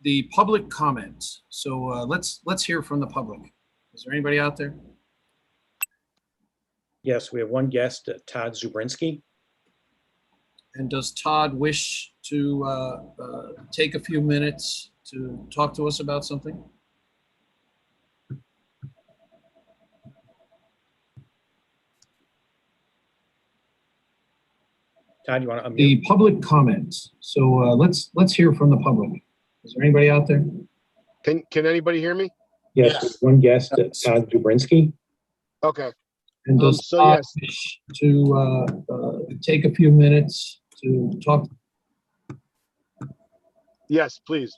the public comments. So let's hear from the public. Is there anybody out there? Yes, we have one guest, Todd Zubrinsky. And does Todd wish to take a few minutes to talk to us about something? Todd, you want to unmute? The public comments. So let's hear from the public. Is there anybody out there? Can anybody hear me? Yes, we have one guest, Todd Zubrinsky. Okay. And does So Todd yes, wish to take a few minutes to talk? yes, please.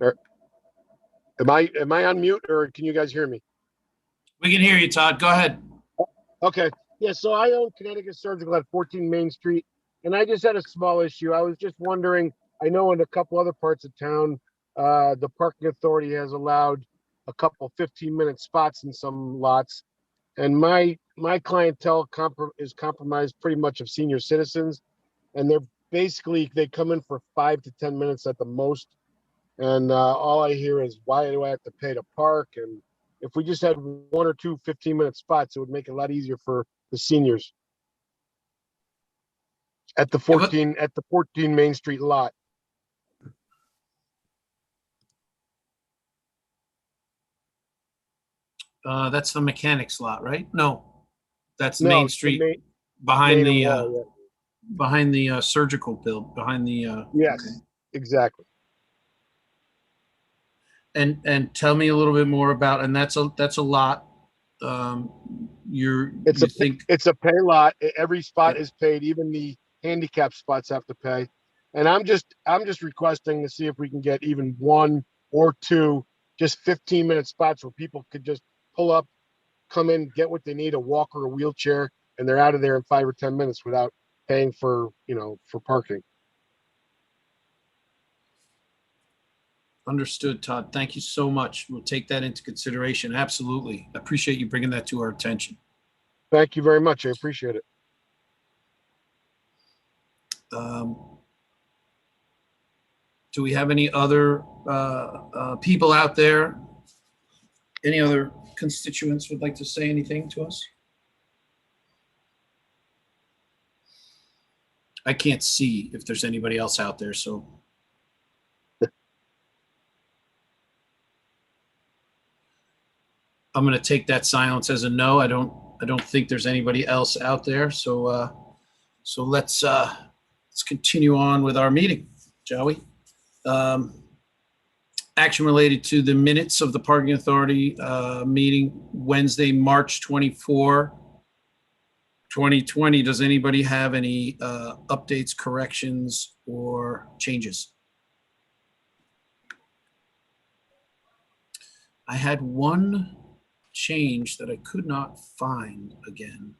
Am I on mute or can you guys hear me? We can hear you, Todd. Go ahead. Okay. Yeah, so I own Connecticut Surgical at 14 Main Street, and I just had a small issue. I was just wondering, I know in a couple other parts of town, the parking authority has allowed a couple 15-minute spots in some lots, and my clientele is compromised pretty much of senior citizens, and they come in for 5 to 10 minutes at the most, and all I hear is, why do I have to pay to park? And if we just had 1 or 2 15-minute spots, it would make it a lot easier for the seniors at the 14 Main Street lot. That's the mechanics lot, right? No, that's No, Main it's the Street behind main the wall, yeah. behind the surgical build, behind the Yes, okay. exactly. And tell me a little bit more about, and that's a lot. It's a pay lot. Every spot is paid. Even the handicap spots have to pay. And I'm just requesting to see if we can get even 1 or 2 just 15-minute spots where people could just pull up, come in, get what they need, a walker, a wheelchair, and they're out of there in 5 or 10 minutes without paying for parking. Understood, Todd. Thank you so much. We'll take that into consideration. Absolutely. I appreciate you bringing that to our attention. Thank you very much. I appreciate it. Do we have any other people out there? Any other constituents would like to say anything to us? I can't see if there's anybody else out there, so. I'm going to take that silence as a no. I don't think there's anybody else out there. So let's continue on with our meeting, shall we? Action related to the minutes of the Parking Authority meeting Wednesday, March 24, 2020. Does anybody have any updates, corrections, or changes? I had one change that I could not find again.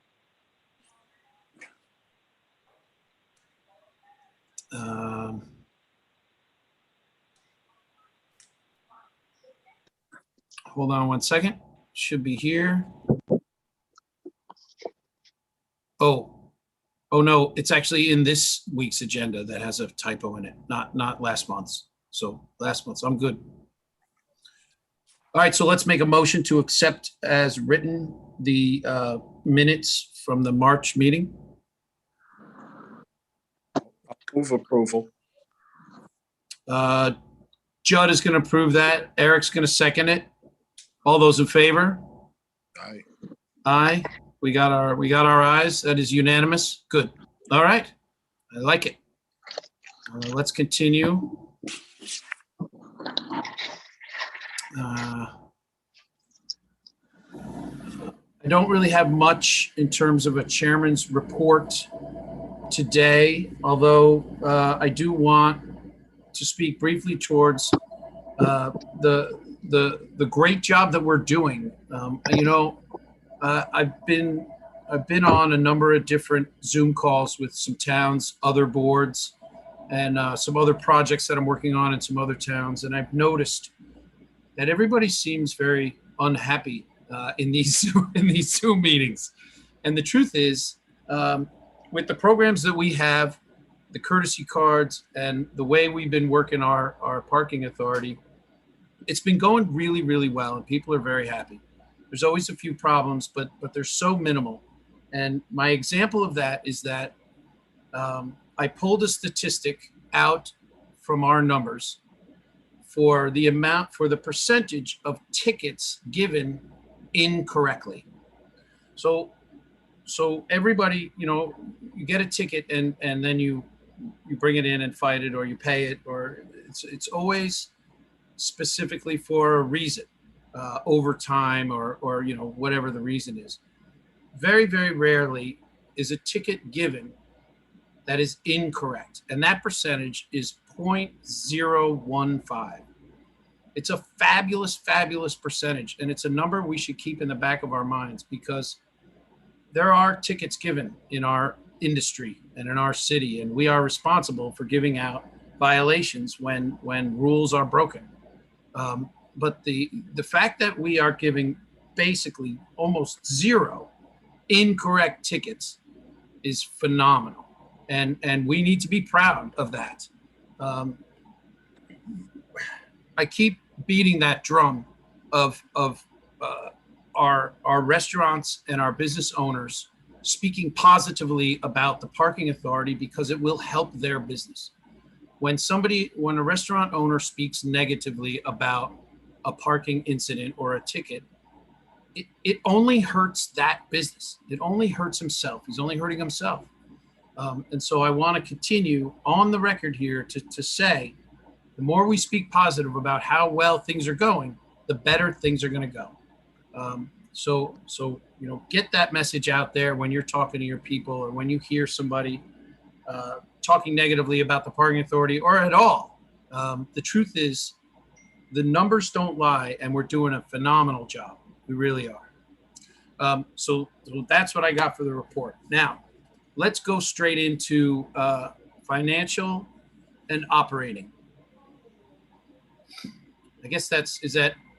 Hold on one second. Should be here. Oh no, it's actually in this week's agenda that has a typo in it, not last month's. So last month's, I'm good. All right, so let's make a motion to accept as written the minutes from the March meeting. Move approval. Judd is going to approve that. Eric's going to second it. All those in favor? Aye. Aye. We got our ayes. That is unanimous. Good. All right. I like it. Let's continue. I don't really have much in terms of a chairman's report today, although I do want to speak briefly towards the great job that we're doing. I've been on a number of different Zoom calls with some towns, other boards, and some other projects that I'm working on in some other towns, and I've noticed that everybody seems very unhappy in these Zoom meetings. And the truth is, with the programs that we have, the courtesy cards and the way we've been working our parking authority, it's been going really, really well, and people are very happy. There's always a few problems, but they're so minimal. And my example of that is that I pulled a statistic out from our numbers for the percentage of tickets given incorrectly. So everybody, you get a ticket and then you bring it in and fight it, or you pay it, or it's always specifically for a reason, overtime or whatever the reason is. Very, very rarely is a ticket given that is incorrect, and that percentage is 0.015. It's a fabulous, fabulous percentage, and it's a number we should keep in the back of our minds, because there are tickets given in our industry and in our city, and we are responsible for giving out violations when rules are broken. But the fact that we are giving basically almost zero incorrect tickets is phenomenal, and we need to be proud of that. I keep beating that drum of our restaurants and our business owners speaking positively about the parking authority, because it will help their business. When a restaurant owner speaks negatively about a parking incident or a ticket, it only hurts that business. It only hurts himself. He's only hurting himself. And so I want to continue on the record here to say, the more we speak positive about how well things are going, the better things are going to go. So get that message out there when you're talking to your people, or when you hear somebody talking negatively about the parking authority, or at all. The truth is, the numbers don't lie, and we're doing a phenomenal job. We really are. So that's what I got for the report. Now, let's go straight into financial and operating. I guess there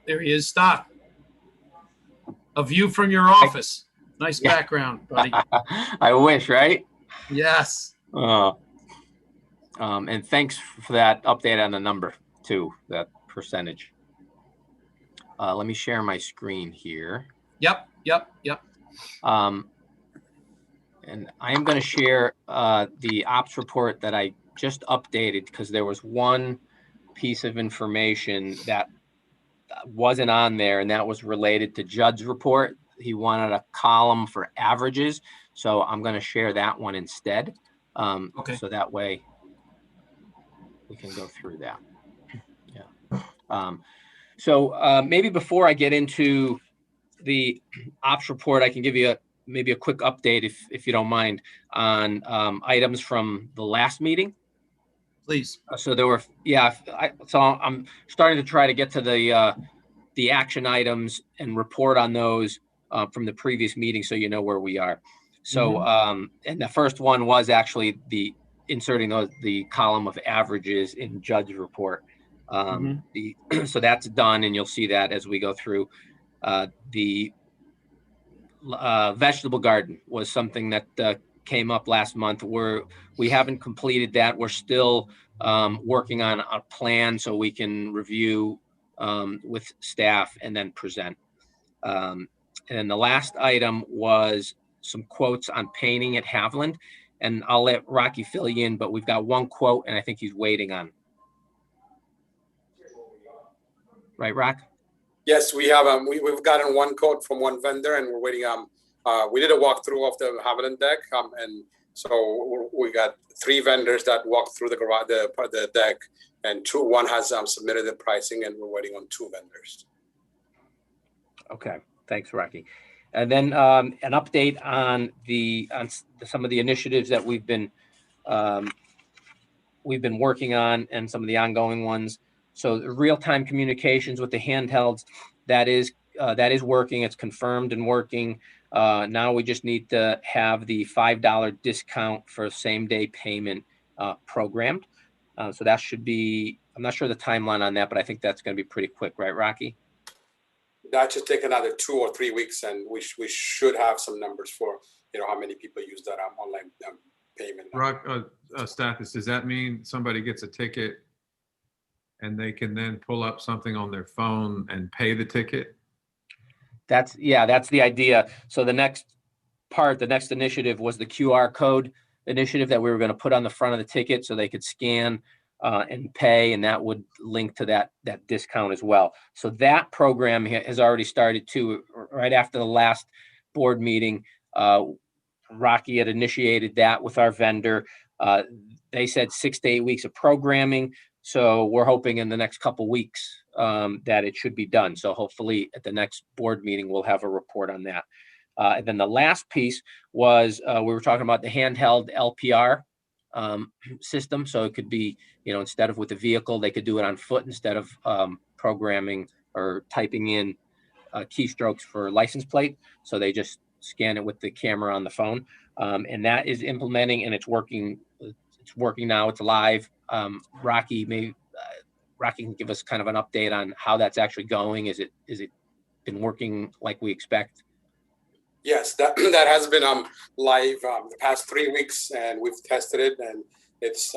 he is, Stock. A view from your office. Nice background, buddy. I wish, right? Yes. And thanks for that update on the number too, that percentage. Let me share my screen here. Yep. And I am going to share the ops report that I just updated, because there was one piece of information that wasn't on there, and that was related to Judd's report. He wanted a column for averages, so I'm going to share that one instead. Okay. So that way we can go through that. Yeah. So maybe before I get into the ops report, I can give you maybe a quick update, if you don't mind, on items from the last meeting. Please. So there were, so I'm starting to try to get to the action items and report on those from the previous meeting, so you know where we are. So, and the first one was actually inserting the column of averages in Judd's report. So that's done, and you'll see that as we go through. The vegetable garden was something that came up last month, where we haven't completed that. We're still working on a plan so we can review with staff and then present. And then the last item was some quotes on painting at Haviland, and I'll let Rocky fill you in, but we've got one quote, and I think he's waiting on. Right, Rock? Yes, we have. We've gotten one quote from one vendor, and we're waiting. We did a walkthrough of the Haviland deck, and so we got 3 vendors that walked through the garage, the deck, and one has submitted the pricing, and we're waiting on 2 vendors. Okay, thanks, Rocky. And then an update on some of the initiatives that we've been working on, and some of the ongoing ones. So the real-time communications with the handhelds, that is working. It's confirmed and working. Now we just need to have the $5 discount for same-day payment programmed. So that should be, I'm not sure the timeline on that, but I think that's going to be pretty quick, right, Rocky? That should take another 2 or 3 weeks, and we should have some numbers for how many people use that online payment. Stathis, does that mean somebody gets a ticket and they can then pull up something on their phone and pay the ticket? That's the idea. So the next initiative was the QR code initiative that we were going to put on the front of the ticket so they could scan and pay, and that would link to that discount as well. So that program has already started too. Right after the last board meeting, Rocky had initiated that with our vendor. They said 6 to 8 weeks of programming. So we're hoping in the next couple weeks that it should be done. So hopefully at the next board meeting, we'll have a report on that. And then the last piece was we were talking about the handheld LPR system. So it could be, instead of with the vehicle, they could do it on foot instead of programming or typing in keystrokes for license plate. So they just scan it with the camera on the phone. And that is implementing, and it's working. It's working now. It's live. Rocky can give us kind of an update on how that's actually going. Is it been working like we expect? Yes, that has been live the past 3 weeks, and we've tested it, and it's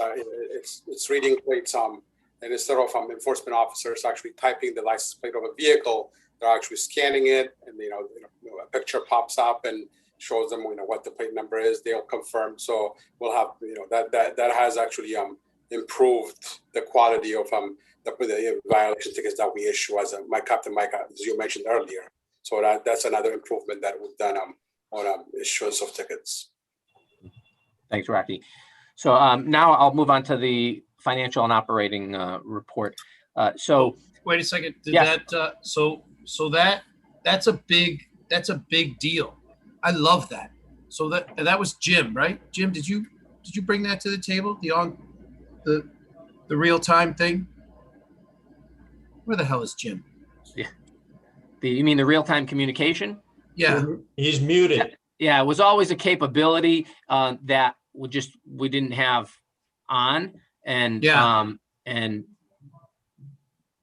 reading plates. And instead of enforcement officers actually typing the license plate of a vehicle, they're actually scanning it, and a picture pops up and shows them what the plate number is. They'll confirm. So we'll have that has actually improved the quality of the violation tickets that we issue as Captain Mike, as you mentioned earlier. So that's another improvement that we've done on issuance of tickets. Thanks, Rocky. So now I'll move on to the financial and operating report. So Wait a second. Did Yeah. that, so that's a big deal. I love that. So that was Jim, right? Jim, did you bring that to the table? The real time thing? Where the hell is Jim? you mean the real-time communication? Yeah. He's muted. Yeah, it was always a capability that we didn't have on, and Yeah.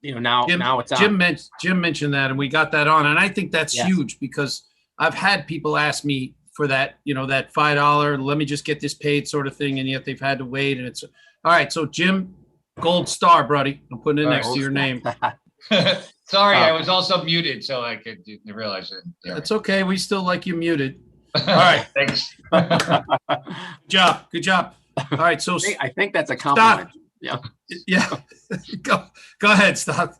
now it's on. Jim mentioned that, and we got that on, and I think that's Yes. huge because I've had people ask me for that, that $5, let me just get this paid sort of thing, and yet they've had to wait, and it's all right. So Jim, gold star, buddy, I'm putting it All right, next to your name. Sorry, I was also muted, so I didn't realize it. Yeah. That's okay. We still like you muted. All right, thanks. Good job. All right. So I think that's a compliment. Yeah. yeah, go ahead, stop.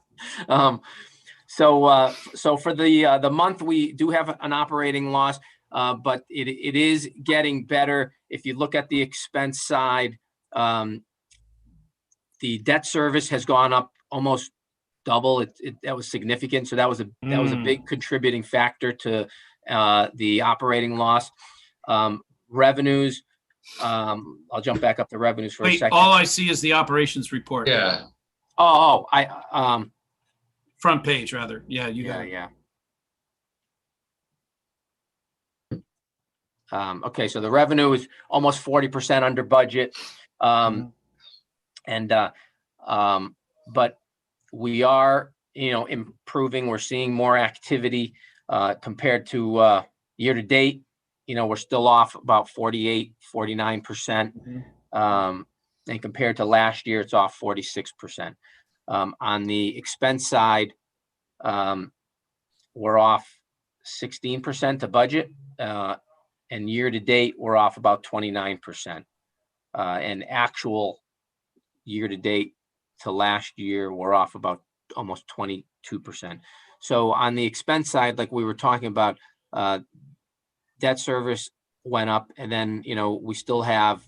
So for the month, we do have an operating loss, but it is getting better. If you look at the expense side, the debt service has gone up almost double. That was significant. So that was a big contributing factor to the operating loss. Revenues. I'll jump back up to revenues for a Wait, second. all I see is the operations report. Yeah. Front page, rather. Yeah, you got it. Okay, so the revenue is almost 40% under budget. But we are, improving. We're seeing more activity compared to year to date. We're still off about 48, 49%. And compared to last year, it's off 46%. On the expense side, we're off 16% to budget. And year to date, we're off about 29%. And actual year to date to last year, we're off about almost 22%. So on the expense side, like we were talking about, debt service went up, and then, we still have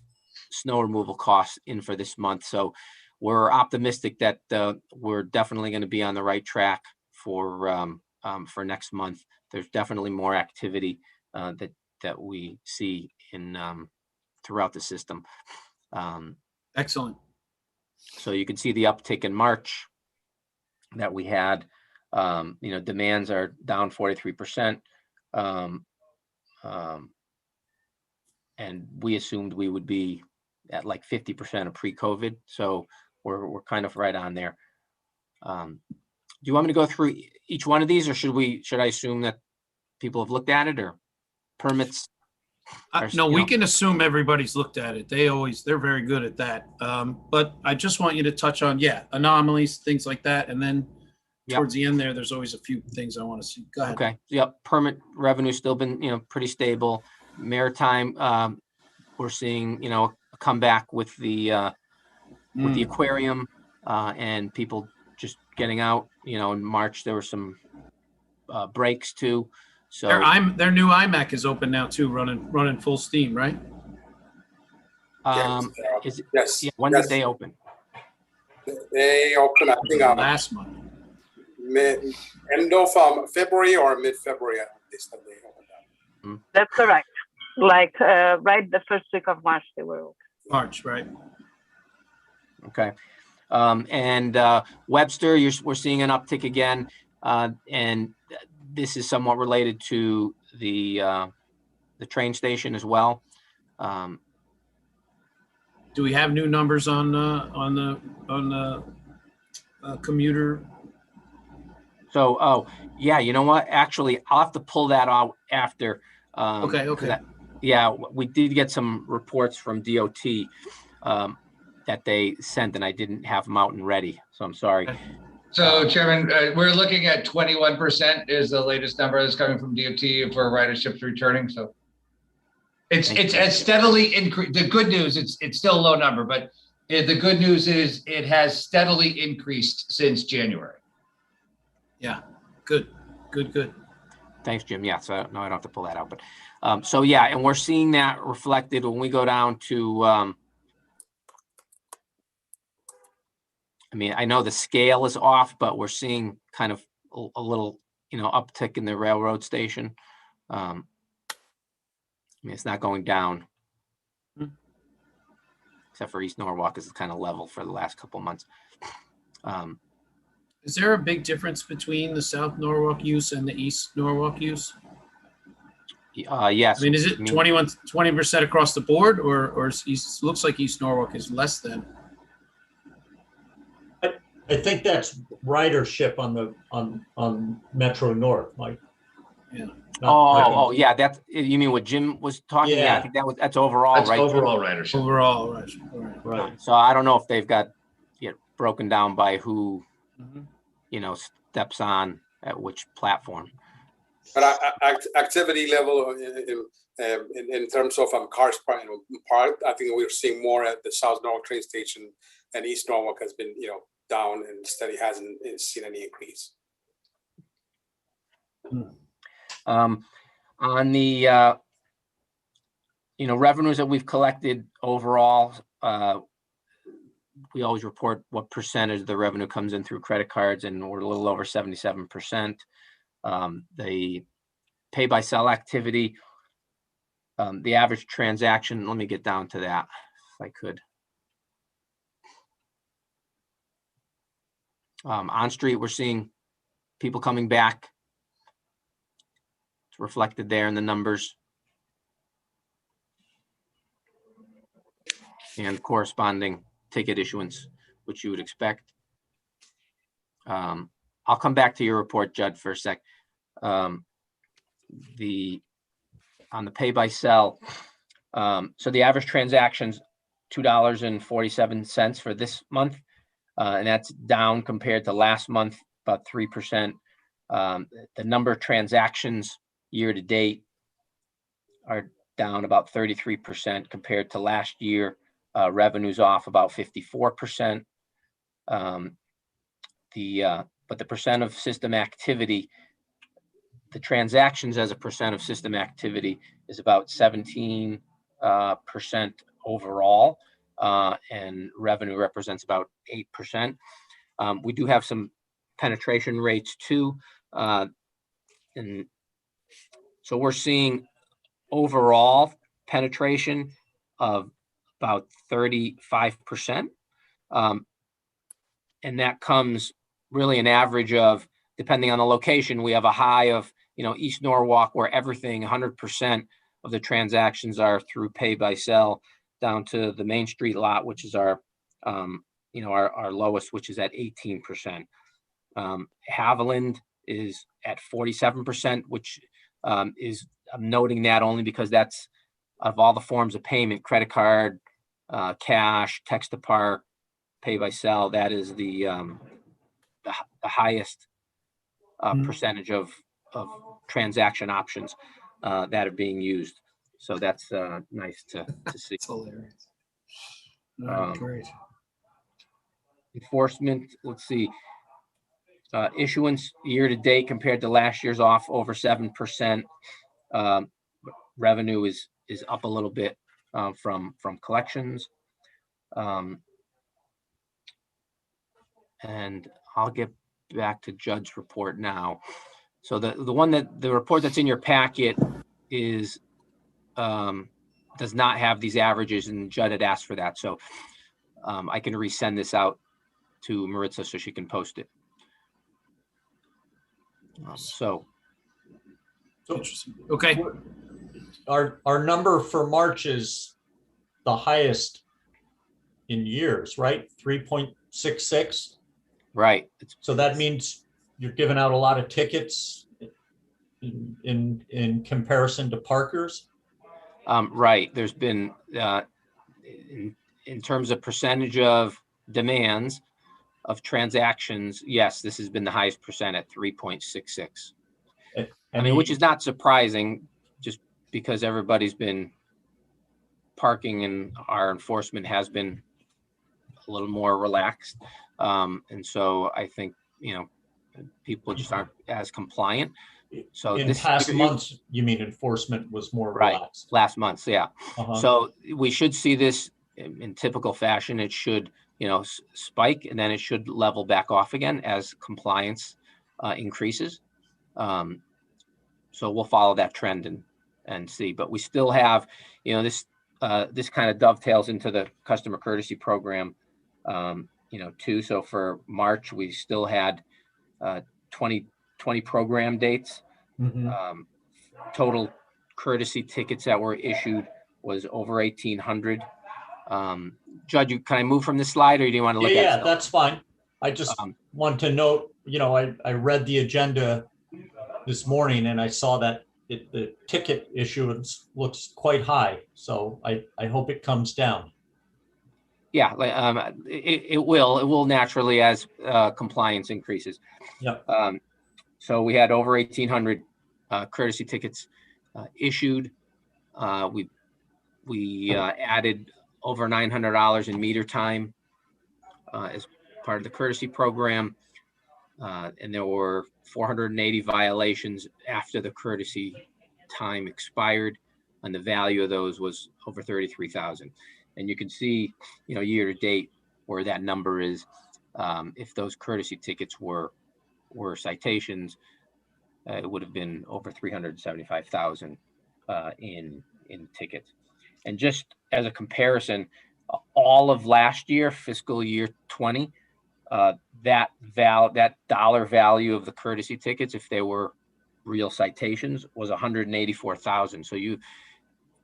snow removal costs in for this month. So we're optimistic that we're definitely going to be on the right track for next month. There's definitely more activity that we see in throughout the system. Excellent. So you can see the uptick in March that we had. Demands are down 43%. And we assumed we would be at like 50% of pre-COVID. So we're kind of right on there. Do you want me to go through each one of these, or should I assume that people have looked at it, or permits? No, you we know. can assume everybody's looked at it. They're very good at that. But I just want you to touch on, anomalies, things like that. And then Yep. towards the end there's always a few things I want to see. Go ahead. Okay, yep, permit revenue still been, pretty stable. Maritime, we're seeing, a comeback with the aquarium, and people just getting out, in March, there were some breaks too. So, Their new iMac is open now too, running full steam, right? is it, Yes. yeah, when yes. did they open? They open, I think, Last month. end of February or mid-February. They opened up. That's correct. Like right the first week of March, they were open. March, right? Okay. And Webster, we're seeing an uptick again. And this is somewhat related to the train station as well. Do we have new numbers on the commuter? So, oh, yeah, you know what? Actually, I'll have to pull that out after. Okay. Yeah, we did get some reports from DOT that they sent, and I didn't have them out and ready, so I'm sorry. So Chairman, we're looking at 21% is the latest number that's coming from DOT for riderships returning, so. It's as steadily increased. The good news, it's still a low number, but the good news is it has steadily increased since January. Yeah, good. Thanks, Jim. Yeah, so no, I don't have to pull that out, but so yeah, and we're seeing that reflected when we go down to. I mean, I know the scale is off, but we're seeing kind of a little, uptick in the railroad station. I mean, it's not going down, except for East Norwalk is kind of level for the last couple of months. Is there a big difference between the South Norwalk use and the East Norwalk use? Yes. I mean, is it 20% across the board, or looks like East Norwalk is less than? I think that's ridership on Metro North, Mike. Yeah. Oh, yeah. You mean what Jim was talking? Yeah, I think that's overall, That's right? overall ridership. Overall, right. So I don't know if they've got broken down by who, steps on at which platform. But activity level in terms of cars parked, I think we're seeing more at the South Norwalk train station, and East Norwalk has been down and steady, hasn't seen any increase. On the revenues that we've collected overall, we always report what percentage of the revenue comes in through credit cards, and we're a little over 77%. The pay by cell activity, the average transaction, let me get down to that if I could. On street, we're seeing people coming back. It's reflected there in the numbers. And corresponding ticket issuance, which you would expect. I'll come back to your report, Judd, for a sec. On the pay by cell, so the average transactions, $2.47 for this month. And that's down compared to last month, about 3%. The number of transactions year to date are down about 33% compared to last year. Revenues off about 54%. But the percent of system activity, the transactions as a percent of system activity is about 17% overall. And revenue represents about 8%. We do have some penetration rates too. And so we're seeing overall penetration of about 35%. And that comes really an average of, depending on the location, we have a high of, East Norwalk, where everything, 100% of the transactions are through pay by cell, down to the Main Street lot, which is our lowest, which is at 18%. Haviland is at 47%, which is, I'm noting that only because that's of all the forms of payment, credit card, cash, text to park, pay by cell, that is the highest percentage of transaction options that are being used. So that's nice to see. It's hilarious. All right, great. Enforcement, let's see. Issuance year to date compared to last year's off over 7%. Revenue is up a little bit from collections. And I'll get back to Judd's report now. So the report that's in your packet is does not have these averages, and Judd had asked for that. So I can resend this out to Maritza so she can post it. So Interesting. Okay. Our number for March is the highest in years, right? 3.66. right. So that means you're giving out a lot of tickets in comparison to Parker's. Right. There's been in terms of percentage of demands of transactions, yes, this has been the highest percent at 3.66. I mean, which is not surprising, just because everybody's been parking and our enforcement has been a little more relaxed. And so I think, people just aren't as compliant. So in past months, you mean enforcement was more relaxed? Last month, yeah. Uh-huh. So we should see this in typical fashion. It should, spike, and then it should level back off again as compliance increases. So we'll follow that trend and see. But we still have, this kind of dovetails into the customer courtesy program, too. So for March, we still had 20 program dates. Mm-hmm. Total courtesy tickets that were issued was over 1,800. Judd, can I move from this slide, or do you want to look at it? Yeah, that's fine. I just want to note, I read the agenda this morning and I saw that the ticket issuance looks quite high. So I hope it comes down. Yeah, it will naturally as compliance increases. Yep. So we had over 1,800 courtesy tickets issued. We added over $900 in meter time as part of the courtesy program. And there were 480 violations after the courtesy time expired, and the value of those was over $33,000. And you can see, year to date where that number is. If those courtesy tickets were citations, it would have been over $375,000 in tickets. And just as a comparison, all of last year, fiscal year 20, that dollar value of the courtesy tickets, if they were real citations, was $184,000. So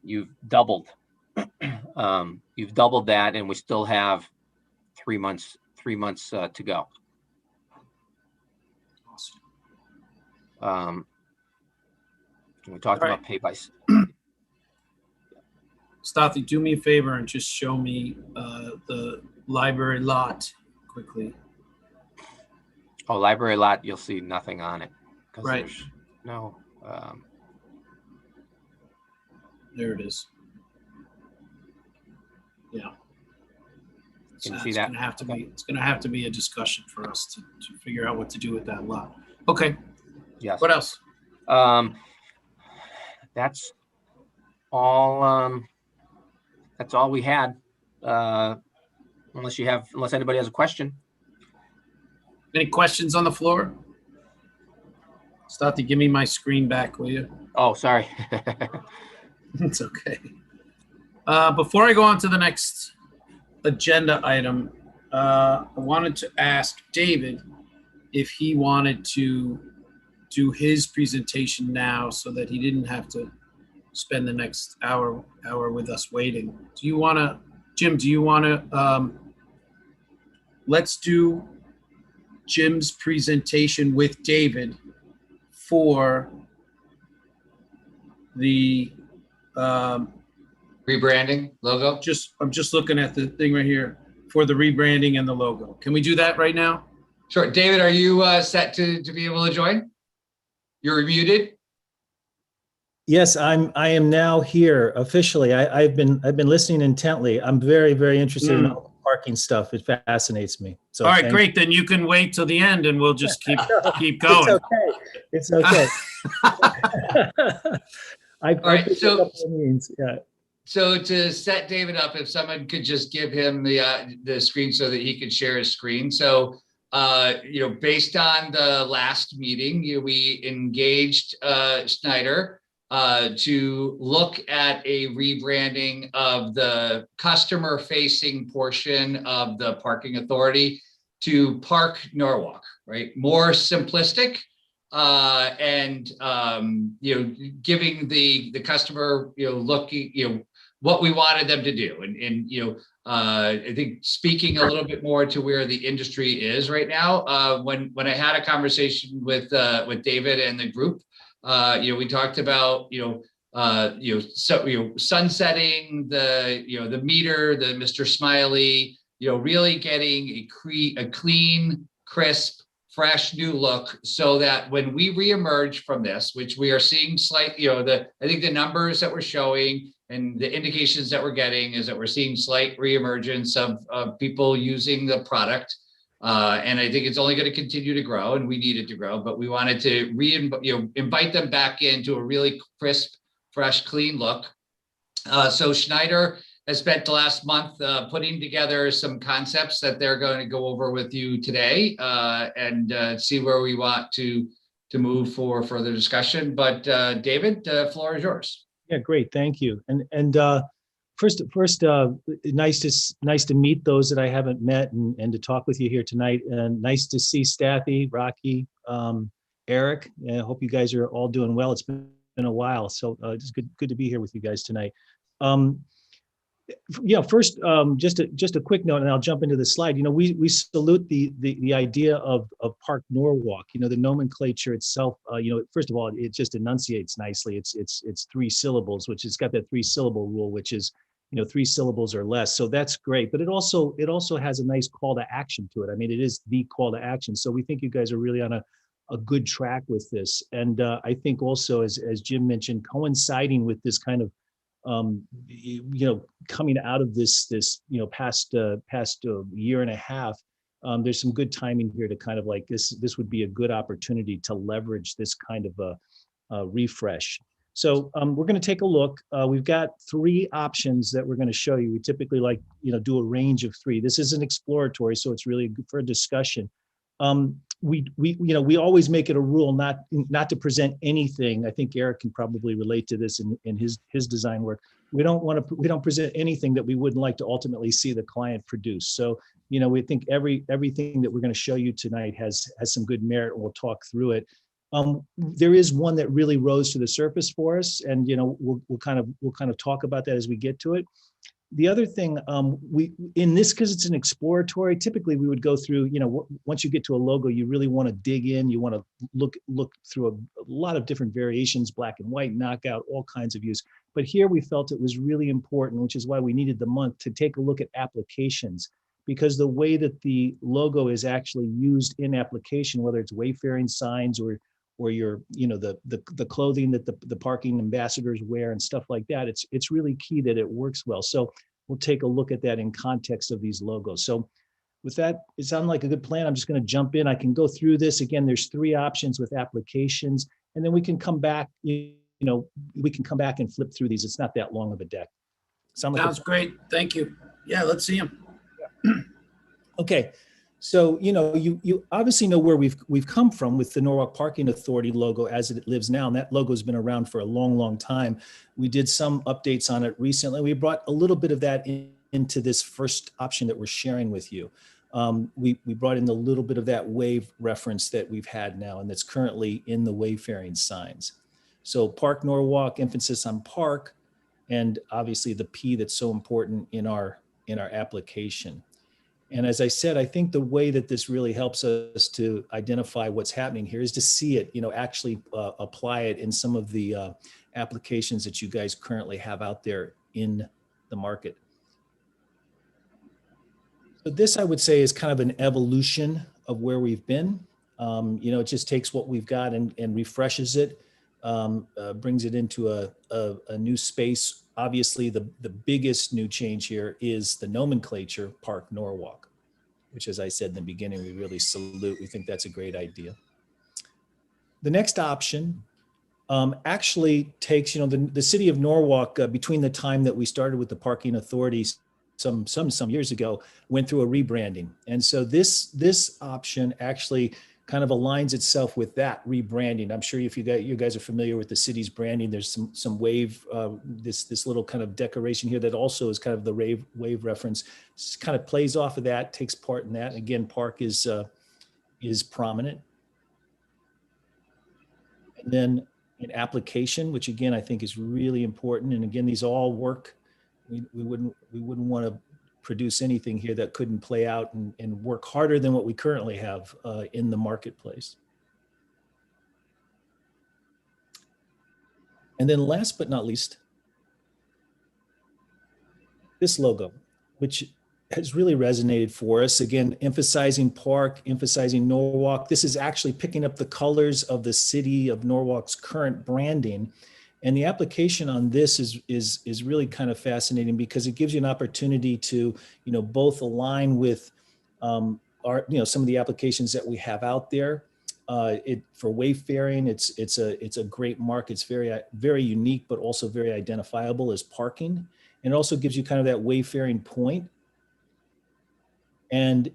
you've doubled. You've doubled that, and we still have 3 months to go. We talked about pay by. Stathi, do me a favor and just show me the library lot quickly. Oh, library lot, you'll see nothing on it. Right. No. There it is. Yeah. Can you So see it's that? gonna have to be a discussion for us to figure out what to do with that lot. Okay. Yes. What else? That's all. That's all we had. Unless anybody has a question. Any questions on the floor? Stathi, give me my screen back, will you? Oh, sorry. It's okay. Before I go on to the next agenda item, I wanted to ask David if he wanted to do his presentation now so that he didn't have to spend the next hour with us waiting. Do you want to, Jim, let's do Jim's presentation with David for the Rebranding logo? I'm just looking at the thing right here for the rebranding and the logo. Can we do that right now? Sure. David, are you set to be able to join? You're muted? Yes, I am now here officially. I've been listening intently. I'm very, very interested in all the parking stuff. It fascinates me. So All right, thank great. Then you can wait till the end and we'll just keep It's going. okay. It's okay. All right, so- Yeah. So to set David up, if someone could just give him the screen so that he could share his screen. So, based on the last meeting, we engaged Schneider to look at a rebranding of the customer-facing portion of the parking authority to Park Norwalk, right? More simplistic, and giving the customer, looking, what we wanted them to do. And I think speaking a little bit more to where the industry is right now, when I had a conversation with David and the group, we talked about, sunsetting the meter, the Mr. Smiley, really getting a clean, crisp, fresh new look, so that when we reemerge from this, which we are seeing slightly, I think the numbers that we're showing and the indications that we're getting is that we're seeing slight reemergence of people using the product. And I think it's only going to continue to grow, and we need it to grow, but we wanted to invite them back into a really crisp, fresh, clean look. So Schneider has spent the last month putting together some concepts that they're going to go over with you today, and see where we want to move for further discussion. But David, the floor is yours. Yeah, great. Thank you. And first, nice to meet those that I haven't met and to talk with you here tonight. And nice to see Staffy, Rocky, Eric. I hope you guys are all doing well. It's been a while, so it's good to be here with you guys tonight. First, just a quick note, and I'll jump into the slide. We salute the idea of Park Norwalk. The nomenclature itself. First of all, it just enunciates nicely. It's 3 syllables, which it's got that 3-syllable rule, which is 3 syllables or less. So that's great. But it also has a nice call to action to it. I mean, it is the call to action. So we think you guys are really on a good track with this. And I think also, as Jim mentioned, coinciding with this kind of coming out of this past year and a half, there's some good timing here to kind of like this would be a good opportunity to leverage this kind of a refresh. So we're going to take a look. We've got 3 options that we're going to show you. We typically do a range of 3. This is an exploratory, so it's really good for a discussion. We always make it a rule not to present anything. I think Eric can probably relate to this in his design work. We don't present anything that we wouldn't like to ultimately see the client produce. So, we think everything that we're going to show you tonight has some good merit, and we'll talk through it. There is one that really rose to the surface for us, and we'll kind of talk about that as we get to it. The other thing, because it's an exploratory, typically we would go through, once you get to a logo, you really want to dig in, you want to look through a lot of different variations, black and white, knockout, all kinds of use. But here we felt it was really important, which is why we needed the month to take a look at applications, because the way that the logo is actually used in application, whether it's wayfaring signs or your, the clothing that the parking ambassadors wear and stuff like that, it's really key that it works well. So we'll take a look at that in context of these logos. So with that, it sounded like a good plan. I'm just going to jump in. I can go through this again. There's 3 options with applications, and then we can come back. We can come back and flip through these. It's not that long of a deck. Sounds great. Thank you. Yeah, let's see them. Okay. So, you obviously know where we've come from with the Norwalk Parking Authority logo as it lives now. And that logo has been around for a long, long time. We did some updates on it recently. We brought a little bit of that into this first option that we're sharing with you. We brought in a little bit of that wave reference that we've had now, and that's currently in the wayfaring signs. So Park Norwalk, emphasis on park, and obviously the P that's so important in our application. And as I said, I think the way that this really helps us to identify what's happening here is to see it, actually apply it in some of the applications that you guys currently have out there in the market. So this, I would say, is kind of an evolution of where we've been. It just takes what we've got and refreshes it, brings it into a new space. Obviously, the biggest new change here is the nomenclature, Park Norwalk, which, as I said in the beginning, we really salute. We think that's a great idea. The next option actually takes, the city of Norwalk, between the time that we started with the parking authorities some years ago, went through a rebranding. And so this option actually kind of aligns itself with that rebranding. I'm sure if you guys are familiar with the city's branding, there's some wave, this little kind of decoration here that also is kind of the wave reference. This kind of plays off of that, takes part in that. Again, park is prominent. And then an application, which again, I think is really important. And again, these all work. We wouldn't want to produce anything here that couldn't play out and work harder than what we currently have in the marketplace. And then last but not least, this logo, which has really resonated for us. Again, emphasizing park, emphasizing Norwalk. This is actually picking up the colors of the city of Norwalk's current branding. And the application on this is really kind of fascinating because it gives you an opportunity to, both align with some of the applications that we have out there. For wayfaring, it's a great mark. It's very, very unique, but also very identifiable as parking. And it also gives you kind of that wayfaring point. And,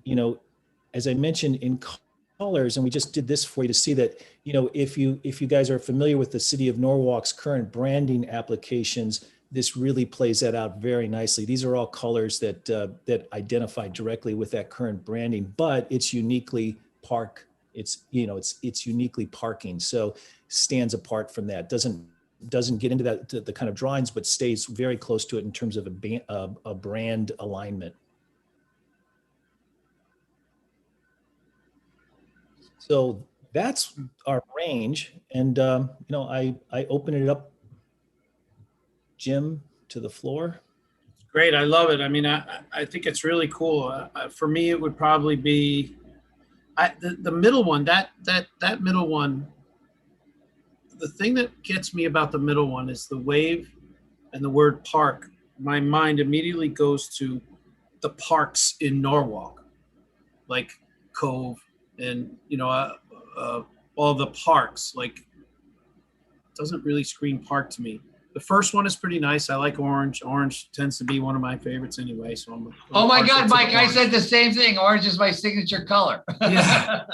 as I mentioned, in colors, and we just did this for you to see that, if you guys are familiar with the city of Norwalk's current branding applications, this really plays that out very nicely. These are all colors that identify directly with that current branding, but it's uniquely park. It's uniquely parking. So stands apart from that. Doesn't get into that the kind of drawings, but stays very close to it in terms of a brand alignment. So that's our range. And, I open it up, Jim, to the floor. Great, I love it. I mean, I think it's really cool. For me, it would probably be the middle one. That middle one. The thing that gets me about the middle one is the wave and the word park. My mind immediately goes to the parks in Norwalk, like Cove and all the parks. Like, it doesn't really scream park to me. The first one is pretty nice. I like orange. Orange tends to be one of my favorites anyway. So I'm oh my God, Mike! I orange. said the same thing. Orange is my signature color. Yeah.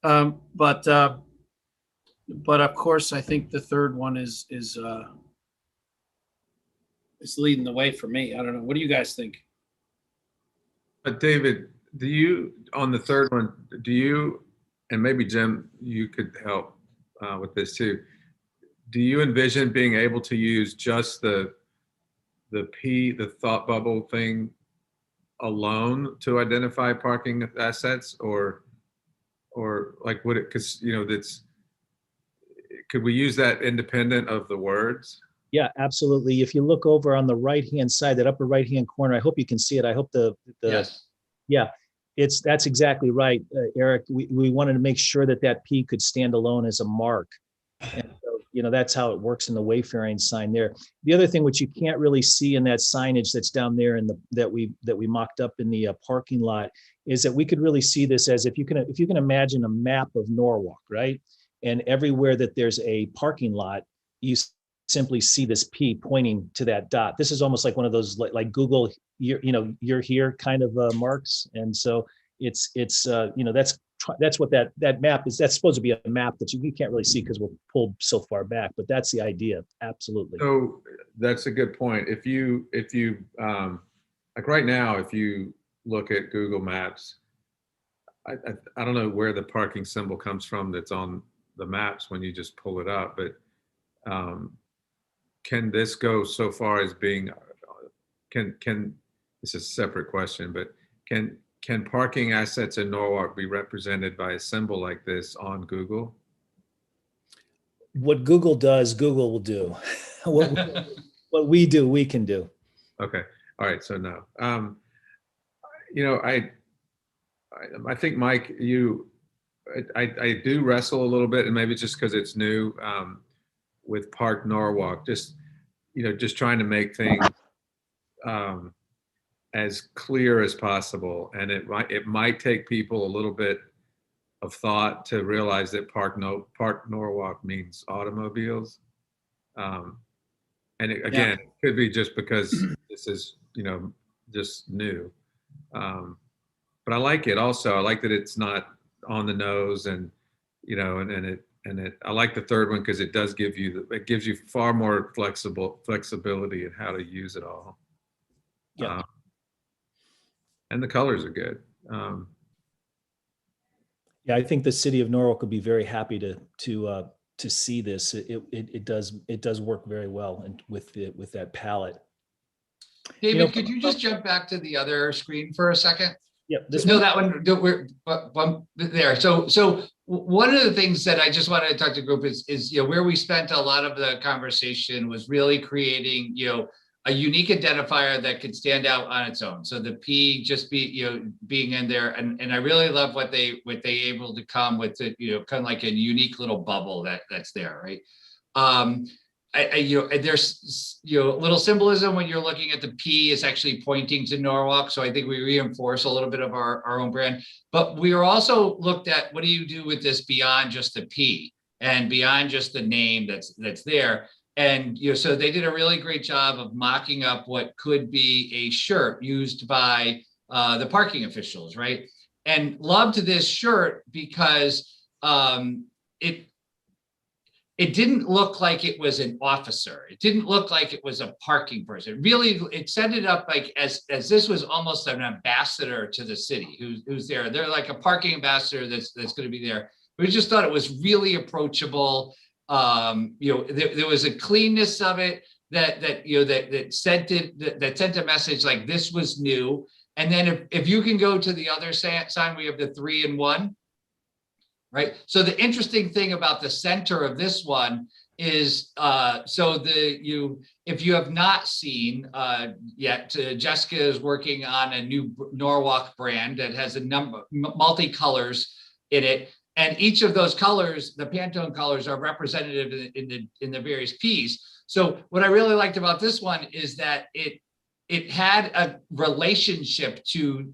But of course, I think the third one is leading the way for me. I don't know. What do you guys think? But David, on the third one, and maybe Jim, you could help with this too. Do you envision being able to use just the thought bubble thing alone to identify parking assets, or like would it? Because could we use that independent of the words? Yeah, absolutely. If you look over on the right-hand side, that upper right-hand corner, I hope you can see it. I hope yes. Yeah, that's exactly right, Eric. We wanted to make sure that P could stand alone as a mark. And so, that's how it works in the wayfaring sign there. The other thing which you can't really see in that signage that's down there that we mocked up in the parking lot is that we could really see this as if you can imagine a map of Norwalk, right? And everywhere that there's a parking lot, you simply see this P pointing to that dot. This is almost like one of those like Google, you're here kind of marks. And so it's that's what that map is. That's supposed to be a map that you can't really see because we're pulled so far back, but that's the idea. Absolutely. So that's a good point. If you like right now, if you look at Google Maps, I don't know where the parking symbol comes from that's on the maps when you just pull it up, but can this go so far as being, this is a separate question, but can parking assets in Norwalk be represented by a symbol like this on Google? What Google does, Google will do. What we do, we can do. Okay. All right, so no. You know, I think, Mike, I do wrestle a little bit, and maybe it's just because it's new, with Park Norwalk, just, you know, just trying to make things as clear as possible. And it might take people a little bit of thought to realize that Park Norwalk means automobiles. And again, it could be just because this is, you know, just new. But I like it also. I like that it's not on the nose, and, you know, I like the third one because it does give you, it gives you far more flexibility in how to use it all. Yeah. And the colors are good. Yeah, I think the city of Norwalk would be very happy to see this. It does work very well, and with that palette. David, could you just jump back to the other screen for a second? Yeah, That one. We're there. So one of the things that I just wanted to talk to the group is, you know, where we spent a lot of the conversation was really creating, you know, a unique identifier that could stand out on its own. So the P just being in there, and I really love what they able to come with, the, you know, kind of like a unique little bubble that's there, right? There's, you know, little symbolism when you're looking at the P is actually pointing to Norwalk. So I think we reinforce a little bit of our own brand, but we are also looked at, what do you do with this beyond just the P and beyond just the name that's there? And, you know, so they did a really great job of mocking up what could be a shirt used by the parking officials, right? And loved this shirt because it didn't look like it was an officer. It didn't look like it was a parking person. Really, it set it up like as this was almost an ambassador to the city who's there. They're like a parking ambassador that's going to be there. We just thought it was really approachable. You know, there was a cleanness of it that you know that sent a message like this was new. And then if you can go to the other sign, we have the 3-in-1. Right. So the interesting thing about the center of this one is, if you have not seen yet, Jessica is working on a new Norwalk brand that has a number multicolors in it, and each of those colors, the Pantone colors, are representative in the various P's. So what I really liked about this one is that it had a relationship to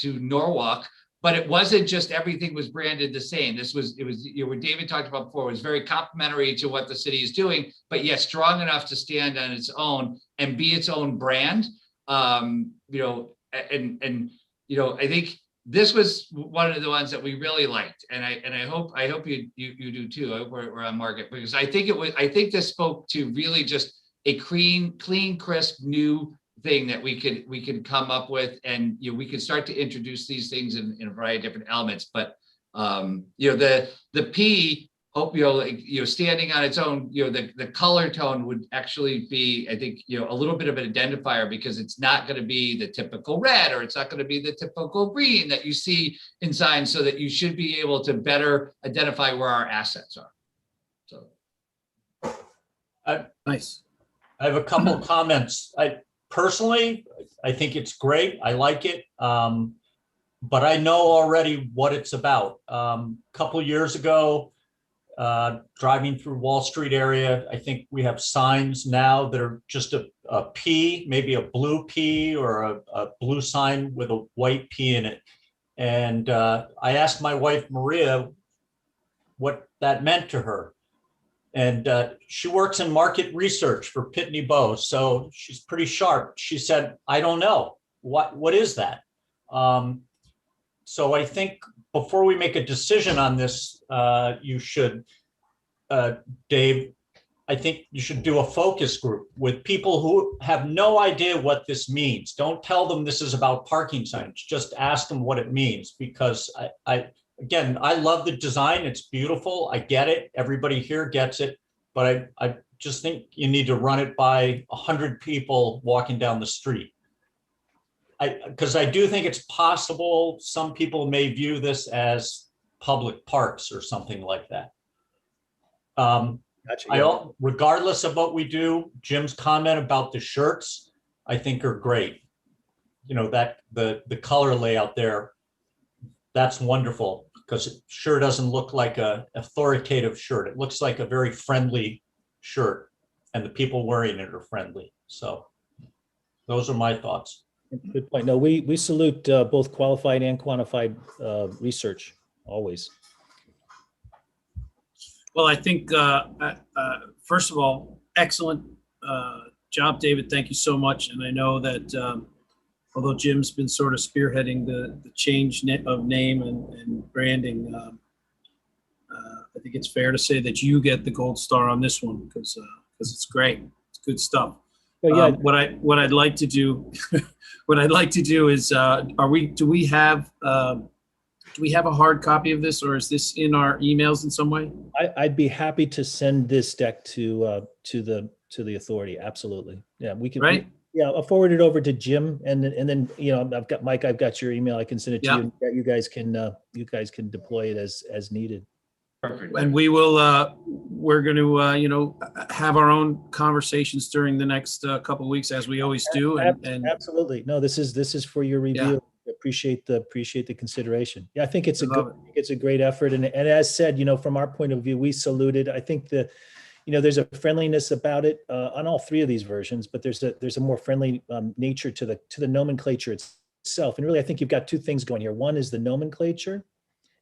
Norwalk. But it wasn't just everything was branded the same. It was, you know, what David talked about before, was very complementary to what the city is doing, but yet strong enough to stand on its own and be its own brand. You know, and you know, I think this was one of the ones that we really liked, and I hope you do too. I hope we're on market, because I think this spoke to really just a clean, crisp, new thing that we could come up with, and you know, we could start to introduce these things in a variety of different elements. But you know, the P, hope, you know, like, you know, standing on its own, you know, the color tone would actually be, I think, you know, a little bit of an identifier, because it's not going to be the typical red, or it's not going to be the typical green that you see in signs, so that you should be able to better identify where our assets are. So Nice. I have a couple of comments. Personally, I think it's great. I like it. But I know already what it's about. Couple years ago, driving through Wall Street area, I think we have signs now that are just a P, maybe a blue P, or a blue sign with a white P in it. And I asked my wife, Maria, what that meant to her. And she works in market research for Pitney Bowes, so she's pretty sharp. She said, I don't know. What is that? So I think before we make a decision on this, you should, Dave, I think you should do a focus group with people who have no idea what this means. Don't tell them this is about parking signage. Just ask them what it means, because again, I love the design. It's beautiful. I get it. Everybody here gets it. But I just think you need to run it by 100 people walking down the street. Because I do think it's possible some people may view this as public parks or something like that. Gotcha. Regardless of what we do, Jim's comment about the shirts, I think are great. you know, that the color layout there, that's wonderful because it sure doesn't look like a authoritative shirt. It looks like a very friendly shirt, and the people wearing it are friendly. So those are my thoughts. Good point. No, we salute both qualified and quantified research always. Well, I think, first of all, excellent job, David. Thank you so much. And I know that although Jim's been sort of spearheading the change of name and branding, I think it's fair to say that you get the gold star on this one because it's great. It's good stuff. Oh, yeah. What I'd like to do, what I'd like to do is, do we have a hard copy of this, or is this in our emails in some way? I'd be happy to send this deck to the authority. Absolutely. Yeah, we can. Right. Yeah, I'll forward it over to Jim, and then you know, I've got Mike. I've got your email. I can send it to you. You guys can deploy it as needed. Perfect. And we will. We're going to have our own conversations during the next couple of weeks, as we always do. And absolutely, no, this is for your review. Yeah. Appreciate the consideration. Yeah, I think it's a great effort, and as said, from our point of view, we salute it. I think there's a friendliness about it on all three of these versions, but there's a more friendly nature to the nomenclature itself. And really, I think you've got two things going here. One is the nomenclature,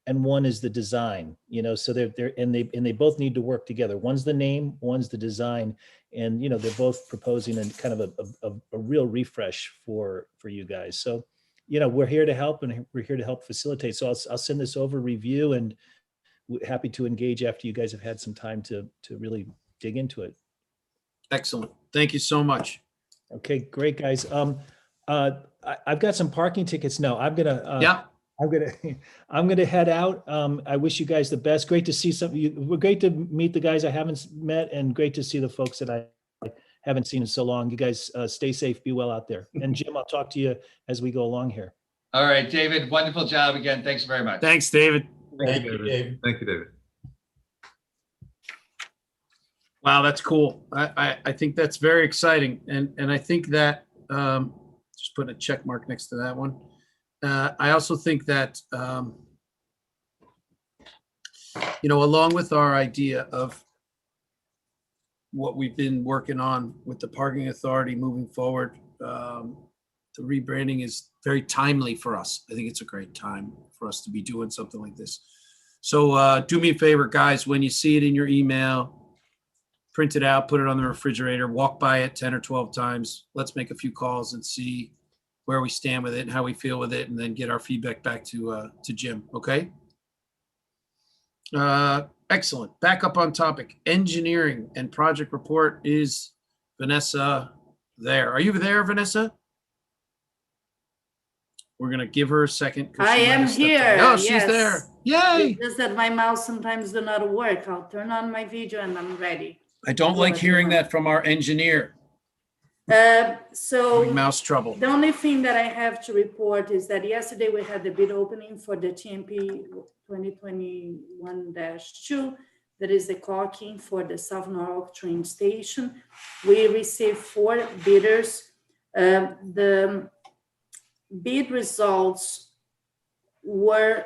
and one is the design. So they both need to work together. One's the name, one's the design, and they're both proposing a kind of a real refresh for you guys. So we're here to help, and we're here to help facilitate. So I'll send this over, review, and happy to engage after you guys have had some time to really dig into it. excellent. Thank you so much. Okay, great, guys. I've got some parking tickets now. I'm gonna head out. I wish you guys the best. Great to see some of you. Great to meet the guys I haven't met, and great to see the folks that I haven't seen in so long. You guys stay safe, be well out there. And Jim, I'll talk to you as we go along here. All right, David, wonderful job again. Thanks very much. Thanks, David. Thank you, Dave. Thank you, David. Wow, that's cool. I think that's very exciting. And I think that, just putting a check mark next to that one. I also think that, along with our idea of what we've been working on with the parking authority moving forward, the rebranding is very timely for us. I think it's a great time for us to be doing something like this. So do me a favor, guys, when you see it in your email, print it out, put it on the refrigerator, walk by it 10 or 12 times. Let's make a few calls and see where we stand with it and how we feel with it, and then get our feedback back to Jim, okay? Excellent. Back up on topic. Engineering and project report. Is Vanessa there? Are you there, Vanessa? We're going to give her a second. I am here. Oh, she's there. Yay. It's just that my mouse sometimes do not work. I'll turn on my video and I'm ready. I don't like hearing that from our engineer. So Mouse trouble. the only thing that I have to report is that yesterday we had the bid opening for the TMP 2021-2. That is the caulking for the South Norwalk train station. We received 4 bidders. The bid results were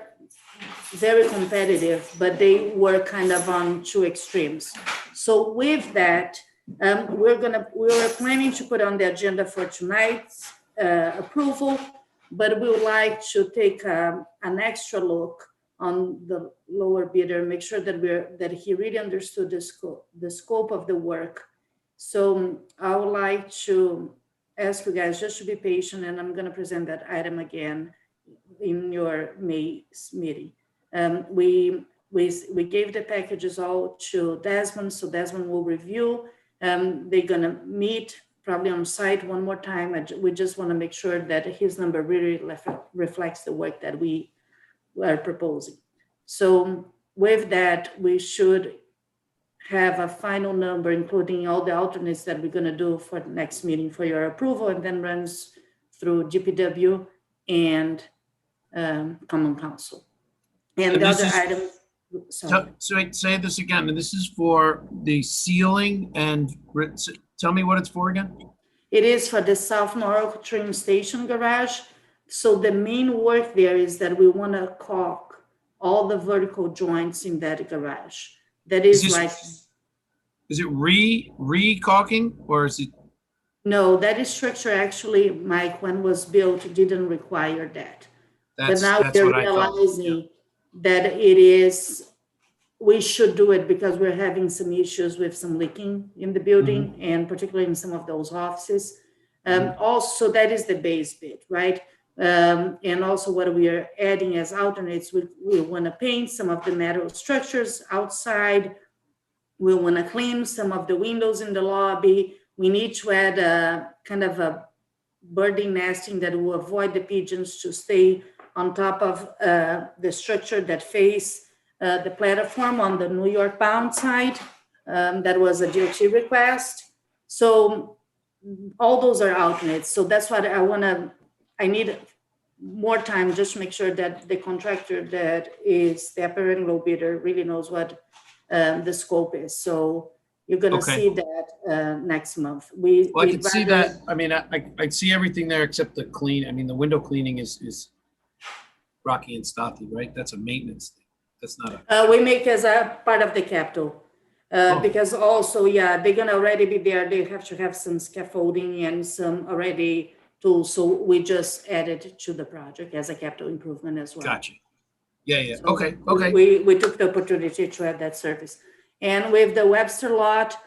very competitive, but they were kind of on 2 extremes. So with that, we were planning to put on the agenda for tonight's approval, but we would like to take an extra look on the lower bidder, make sure that he really understood the scope of the work. So I would like to ask you guys just to be patient, and I'm going to present that item again in your May meeting. We gave the packages all to Desmond, so Desmond will review. They're going to meet probably on site one more time. We just want to make sure that his number really reflects the work that we are proposing. So with that, we should have a final number, including all the alternates that we're going to do for the next meeting for your approval, and then runs through DPW and Common Council. And the other item, sorry. Say this again, and this is for the ceiling, and tell me what it's for again. It is for the South Norwalk train station garage. So the main work there is that we want to caulk all the vertical joints in that garage. That is this- like, Is it re-caulking or is it? no, that is structure actually, Mike, when was built, didn't require that. But That's now that's they're what I thought. realizing that it is, we should do it because we're having some issues with some leaking in the building and particularly in some of those offices. Also, that is the base bit, right? And also what we are adding as alternates, we want to paint some of the metal structures outside. We want to clean some of the windows in the lobby. We need to add a kind of a birding nesting that will avoid the pigeons to stay on top of the structure that face the platform on the New York bound side. That was a DOT request. So all those are alternates. So that's what I need more time just to make sure that the contractor that is the upper and low bidder really knows what the scope is. So you're gonna Okay. see that next month. Well, I we'd can see rather- that. I mean, I'd see everything there except the clean. I mean, the window cleaning is Rocky and Stothy, right? That's a maintenance thing. That's not a, We make as a part of the capital. Oh. Because also, yeah, they're gonna already be there. They have to have some scaffolding and some already tools. So we just added to the project as a capital improvement as well. gotcha. Yeah. So Okay. We took the opportunity to add that service. And with the Webster lot,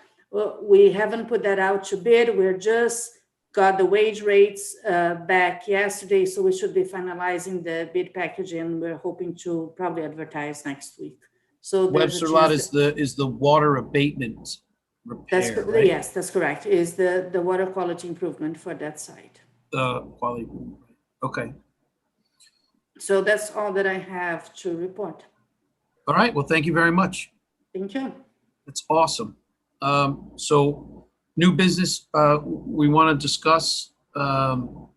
we haven't put that out to bid. We're just got the wage rates back yesterday. So we should be finalizing the bid package and we're hoping to probably advertise next week. So there's a Webster lot chance is the water abatement That's, repair, right? yes, that's correct, is the water quality improvement for that site. Quality. Okay. So that's all that I have to report. All right. Well, thank you very much. Thank you. That's awesome. So new business, we want to discuss, and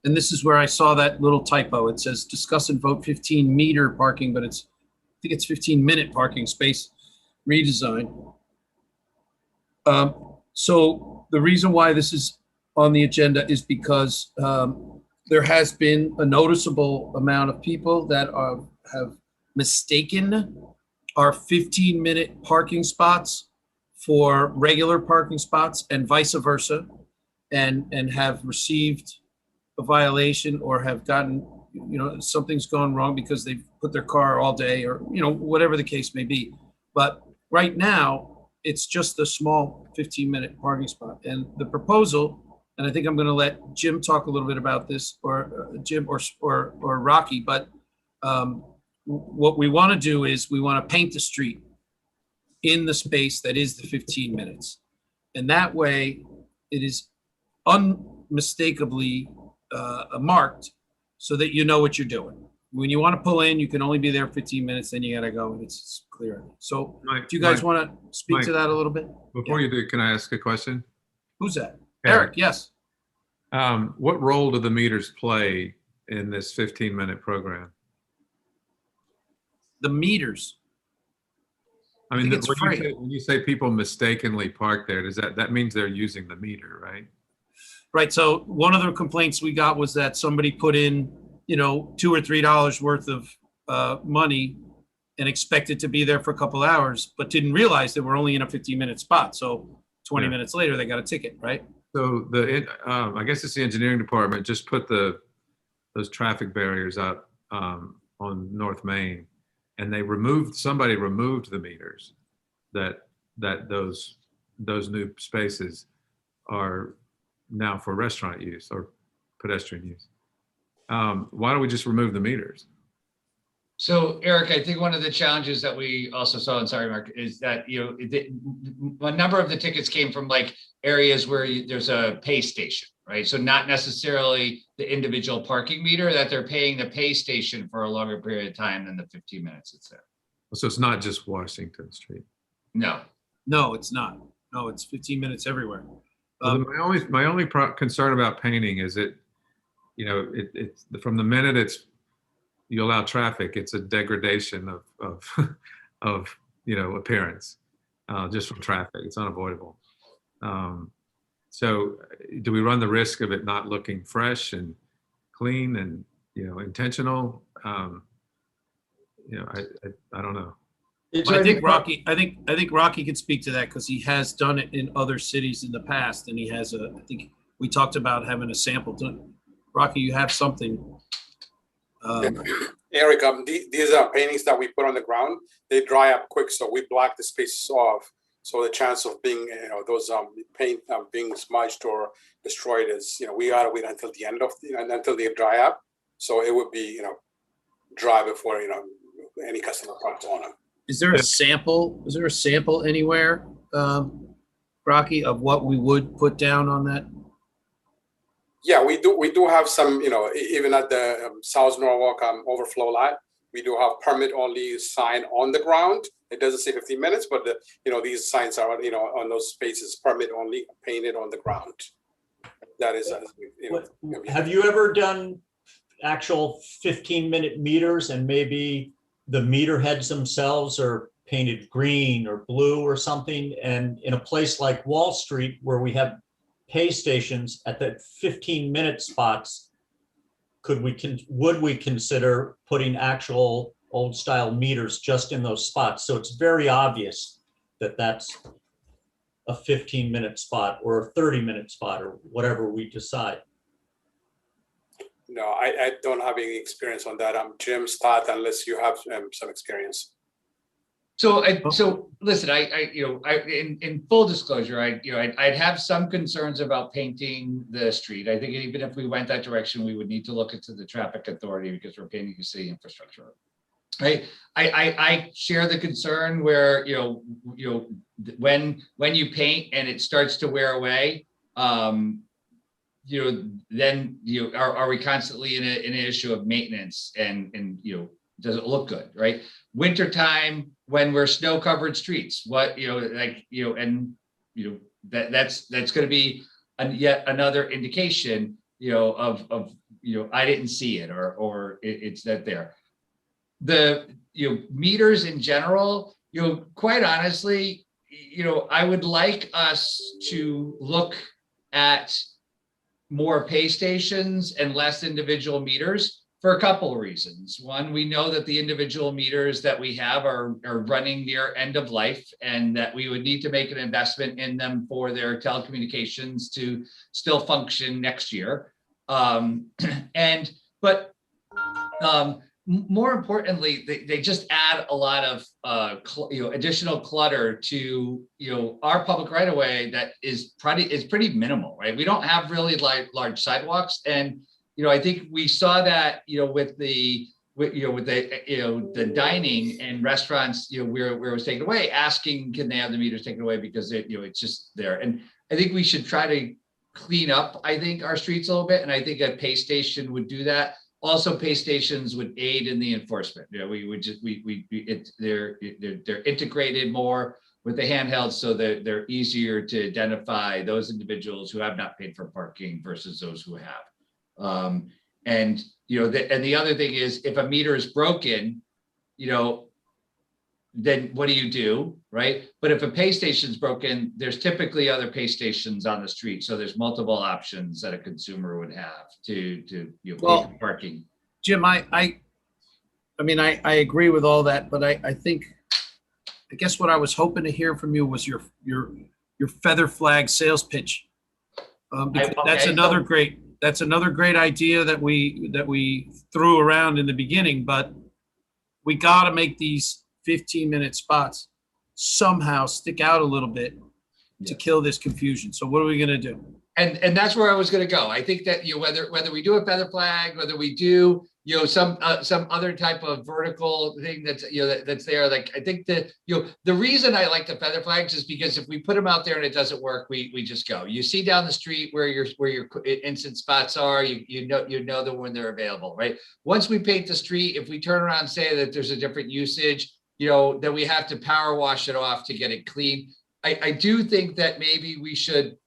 this is where I saw that little typo. It says discuss and vote 15-meter parking, but I think it's 15-minute parking space redesign. So the reason why this is on the agenda is because there has been a noticeable amount of people that have mistaken our 15-minute parking spots for regular parking spots and vice versa, and have received a violation or have gotten, something's gone wrong because they've put their car all day or, whatever the case may be. But right now, it's just a small 15-minute parking spot. And the proposal, and I think I'm going to let Jim talk a little bit about this, or Jim or Rocky, but what we want to do is we want to paint the street in the space that is the 15 minutes. And that way it is unmistakably marked so that you know what you're doing. When you want to pull in, you can only be there 15 minutes, then you got to go and it's clear. So Mike, do you guys Mike, want to speak to Mike, that a little bit? Before you do, can I ask a question? Who's that? Eric, yes. What role do the meters play in this 15-minute program? The meters. I mean, think it's free. when you say people mistakenly park there, that means they're using the meter, right? Right. So one of the complaints we got was that somebody put in, $2 or $3 worth of money and expected to be there for a couple hours, but didn't realize they were only in a 15-minute spot. So 20 minutes later, they got a ticket, right? So I guess it's the engineering department just put those traffic barriers up on North Main, and somebody removed the meters that those new spaces are now for restaurant use or pedestrian use. Why don't we just remove the meters? So Eric, I think one of the challenges that we also saw, and sorry, Mark, is that, a number of the tickets came from like areas where there's a pay station, right? So not necessarily the individual parking meter, that they're paying the pay station for a longer period of time than the 15 minutes it's there. So it's not just Washington Street. No. No, it's not. No, it's 15 minutes everywhere. Well, my only concern about painting is it's from the minute you allow traffic, it's a degradation of appearance just from traffic. It's unavoidable. So do we run the risk of it not looking fresh and clean and, intentional? I don't know. I think Rocky can speak to that because he has done it in other cities in the past, and he has I think we talked about having a sample. Rocky, you have something. Eric, these are paintings that we put on the ground. They dry up quick, so we block the spaces off. So the chance of being, those paint being smudged or destroyed is, we gotta wait until the end of until they dry up. So it would be, dry before any customer parks on them. Is there a sample? Is there a sample anywhere, Rocky, of what we would put down on that? Yeah, we do have some, even at the South Norwalk overflow lot, we do have permit only sign on the ground. It doesn't say 15 minutes, but these signs are, on those spaces, permit only, painted on the ground. That is, Have you ever done actual 15-minute meters and maybe the meter heads themselves are painted green or blue or something? And in a place like Wall Street, where we have pay stations at the 15-minute spots, would we consider putting actual old style meters just in those spots? So it's very obvious that that's a 15-minute spot or a 30-minute spot or whatever we decide. No, I don't have any experience on that. I'm Jim's thought, unless you have some experience. So listen, in full disclosure, I'd have some concerns about painting the street. I think even if we went that direction, we would need to look into the traffic authority because we're painting the city infrastructure. Right. I share the concern where, when you paint and it starts to wear away, then are we constantly in an issue of maintenance and does it look good, right? Wintertime, when we're snow covered streets, that's going to be yet another indication, of I didn't see it or it's not there. The meters in general, quite honestly, I would like us to look at more pay stations and less individual meters for a couple of reasons. One, we know that the individual meters that we have are running near end of life, and that we would need to make an investment in them for their telecommunications to still function next year. More importantly, they just add a lot of additional clutter to our public right of way that is pretty minimal, right? We don't have really large sidewalks, and I think we saw that with the dining and restaurants where it was taken away, asking can they have the meters taken away because it's just there. And I think we should try to clean up our streets a little bit, and I think a pay station would do that. Also, pay stations would aid in the enforcement. They're integrated more with the handhelds, so that they're easier to identify those individuals who have not paid for parking versus those who have. And the other thing is, if a meter is broken, then what do you do, right? But if a pay station is broken, there's typically other pay stations on the street, so there's multiple options that a consumer would have to pay for parking. Jim, I agree with all that, but I guess what I was hoping to hear from you was your feather flag sales pitch. Because that's another great idea that we threw around in the beginning, but we got to make these 15-minute spots somehow stick out a little bit to kill this confusion. So what are we going to do? And that's where I was going to go. I think that whether we do a feather flag, whether we do some other type of vertical thing that's that's there. Like, I think that the reason I like the feather flags is because if we put them out there and it doesn't work, we just go. You see down the street where your instant spots are. You know them when they're available, right? Once we paint the street, if we turn around and say that there's a different usage, then we have to power wash it off to get it clean. I do think that maybe we should.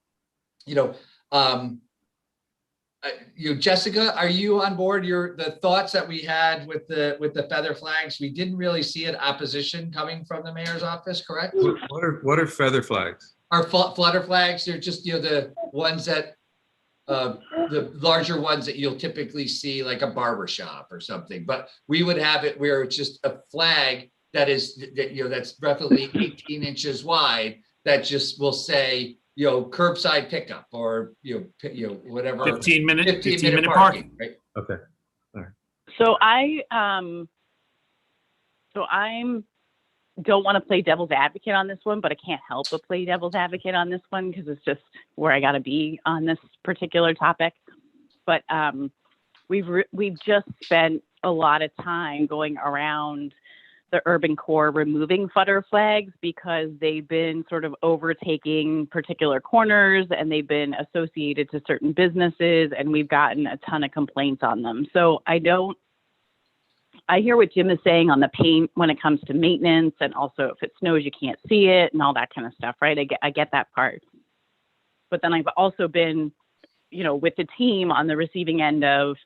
Jessica, are you on board? The thoughts that we had with the feather flags, we didn't really see an opposition coming from the mayor's office, correct? What are feather flags? our flutter flags, they're just, the ones that, the larger ones that you'll typically see like a barber shop or something, but we would have it where it's just a flag that's roughly 18 inches wide that just will say, curbside pickup or, whatever. 15 minute parking, parking. right? Okay. So I don't want to play devil's advocate on this one, but I can't help but play devil's advocate on this one because it's just where I got to be on this particular topic. But we've just spent a lot of time going around the urban core removing flutter flags because they've been sort of overtaking particular corners and they've been associated to certain businesses, and we've gotten a ton of complaints on them. So I hear what Jim is saying on the paint when it comes to maintenance, and also if it snows, you can't see it and all that kind of stuff, right? I get that part. But then I've also been, with the team on the receiving end of,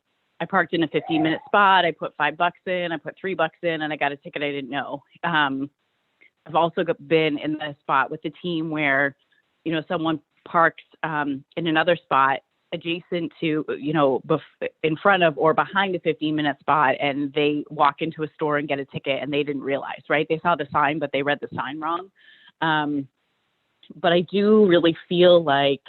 I parked in a 15-minute spot, I put $5 in, I put $3 in, and I got a ticket I didn't know. I've also been in the spot with the team where, someone parks in another spot adjacent to, in front of or behind a 15-minute spot, and they walk into a store and get a ticket and they didn't realize, right? They saw the sign, but they read the sign wrong. But I do really feel like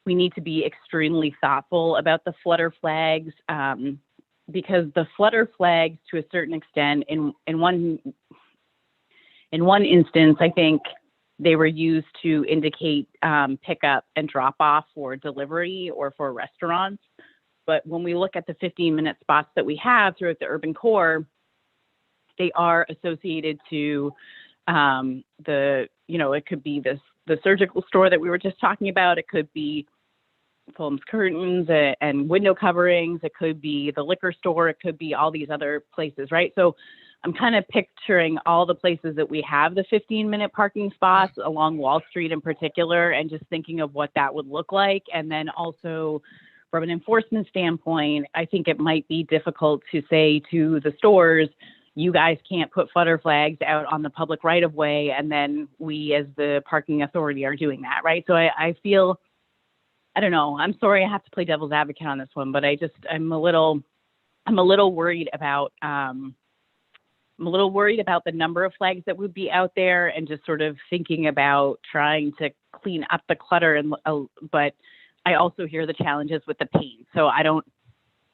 we need to be extremely thoughtful about the flutter flags, because the flutter flags, to a certain extent, in one instance, I think they were used to indicate pickup and drop off for delivery or for restaurants. But when we look at the 15-minute spots that we have throughout the urban core, they are associated to it could be the surgical store that we were just talking about. It could be Fulham's curtains and window coverings. It could be the liquor store. It could be all these other places, right? So I'm kind of picturing all the places that we have the 15-minute parking spots along Wall Street in particular, and just thinking of what that would look like. And then also from an enforcement standpoint, I think it might be difficult to say to the stores, you guys can't put flutter flags out on the public right of way, and then we as the parking authority are doing that, right? So I feel, I don't know, I'm sorry I have to play devil's advocate on this one, but I'm a little worried about the number of flags that would be out there, and just sort of thinking about trying to clean up the clutter. But I also hear the challenges with the paint. So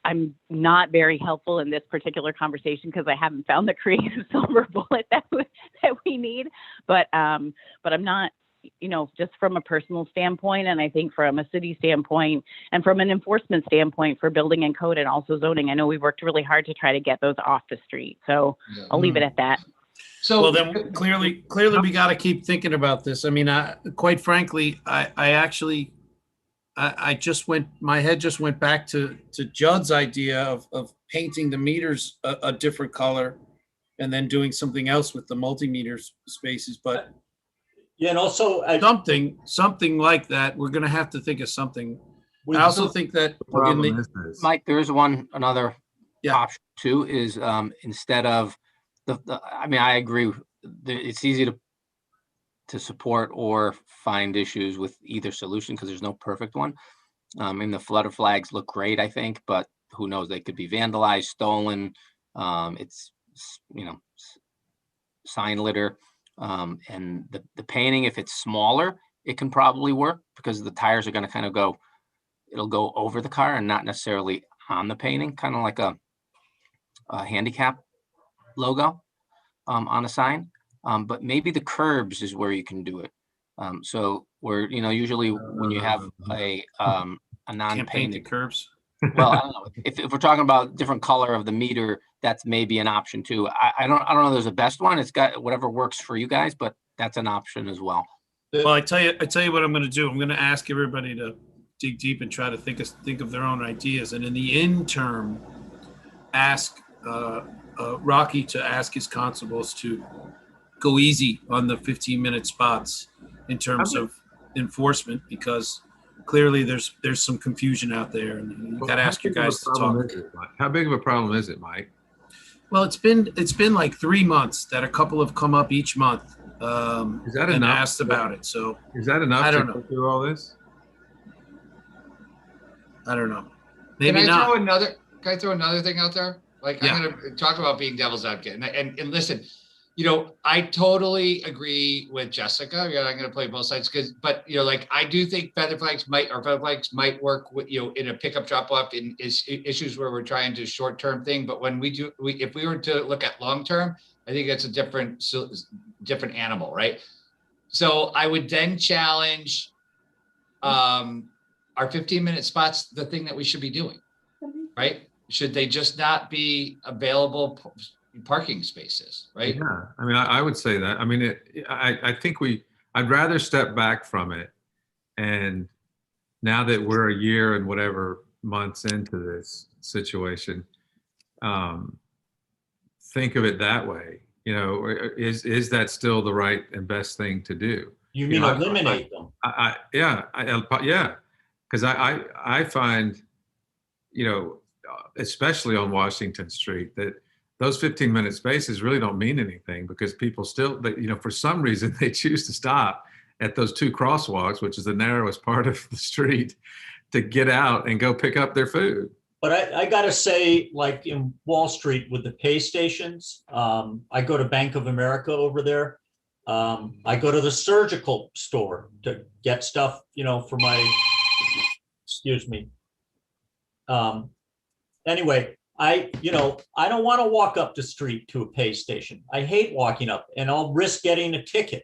I'm not very helpful in this particular conversation because I haven't found the creative silver bullet that we need. But I'm not, just from a personal standpoint, and I think from a city standpoint and from an enforcement standpoint for building and code and also zoning, I know we've worked really hard to try to get those off the street. So I'll leave it at that. So well, then clearly we got to keep thinking about this. I mean, quite frankly, my head just went back to Judd's idea of painting the meters a different color and then doing something else with the multimeter spaces. But yeah, and also something like that. We're going to have to think of something. I also think that Mike, there is another option too, is instead of I agree. It's easy to support or find issues with either solution because there's no perfect one. And the flutter flags look great, I think, but who knows? They could be vandalized, stolen. It's sign litter. And the painting, if it's smaller, it can probably work because the tires are going to kind of it'll go over the car and not necessarily on the painting, kind of like a handicap logo on a sign. But maybe the curbs is where you can do it. So where, usually when you have a non-painted curbs. Well, I don't know. If we're talking about different color of the meter, that's maybe an option too. I don't know. There's a best one. It's got whatever works for you guys, but that's an option as well. Well, I tell you what I'm going to do. I'm going to ask everybody to dig deep and try to think of their own ideas. And in the interim, ask Rocky to ask his constables to go easy on the 15-minute spots in terms of enforcement, because clearly there's some confusion out there, and you got to ask your guys to talk. How big of a problem is it, Mike? Well, it's been like 3 months that a couple have come up each month, Is that and enough? asked about it. So Is that enough I to don't go know. through all this? I don't know. Can Maybe I not. can I throw another thing out there? Like, Yeah. I'm gonna talk about being devil's advocate, and listen, I totally agree with Jessica. I'm gonna play both sides but like, I do think feather flags might work with, in a pickup drop off in issues where we're trying to short-term thing. But when if we were to look at long-term, I think that's a different animal, right? So I would then challenge, our 15-minute spots, the thing that we should be doing, right? Should they just not be available parking spaces, right? Yeah, I mean, I would say that. I mean, I think I'd rather step back from it. And now that we're a year and whatever months into this situation, think of it that way. Is that still the right and best thing to do? You mean eliminate them? Yeah. Because I find, especially on Washington Street, that those 15-minute spaces really don't mean anything because people still, for some reason, they choose to stop at those two crosswalks, which is the narrowest part of the street, to get out and go pick up their food. But I gotta say, like in Wall Street with the pay stations, I go to Bank of America over there. I go to the surgical store to get stuff, for my, excuse me. Anyway, I don't want to walk up the street to a pay station. I hate walking up and I'll risk getting a ticket.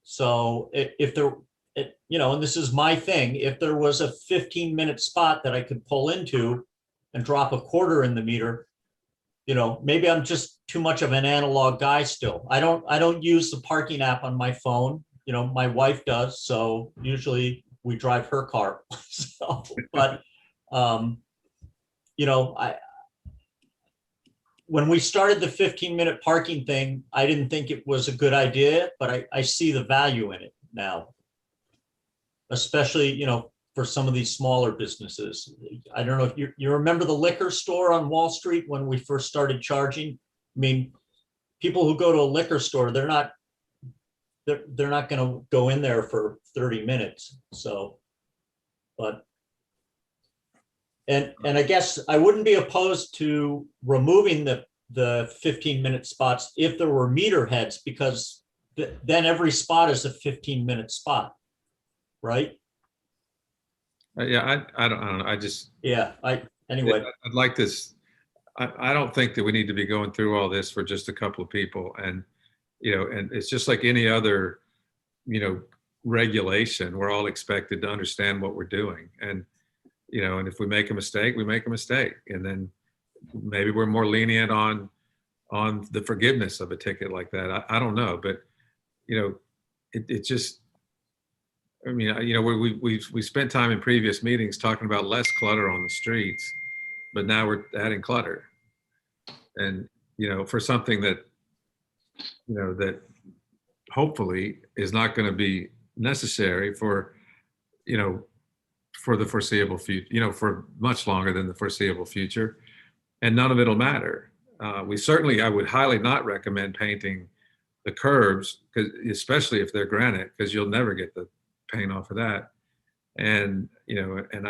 So if there, and this is my thing, if there was a 15-minute spot that I could pull into and drop a quarter in the meter, maybe I'm just too much of an analog guy still. I don't use the parking app on my phone. My wife does. So usually we drive her car. So, but, when we started the 15-minute parking thing, I didn't think it was a good idea, but I see the value in it now, especially, for some of these smaller businesses. I don't know if you remember the liquor store on Wall Street when we first started charging. I mean, people who go to a liquor store, they're not going to go in there for 30 minutes. So, but, and I guess I wouldn't be opposed to removing the 15-minute spots if there were meter heads, because then every spot is a 15-minute spot, right? Yeah, I don't know. Anyway. I'd like this. I don't think that we need to be going through all this for just a couple of people. And, and it's just like any other, regulation. We're all expected to understand what we're doing. And, and if we make a mistake, we make a mistake. And then maybe we're more lenient on the forgiveness of a ticket like that. I don't know, but, it just, I mean, we spent time in previous meetings talking about less clutter on the streets, but now we're adding clutter. And, for something that, that hopefully is not going to be necessary for, for the foreseeable future, for much longer than the foreseeable future, and none of it'll matter. I would highly not recommend painting the curbs, especially if they're granite, because you'll never get the paint off of that. And, and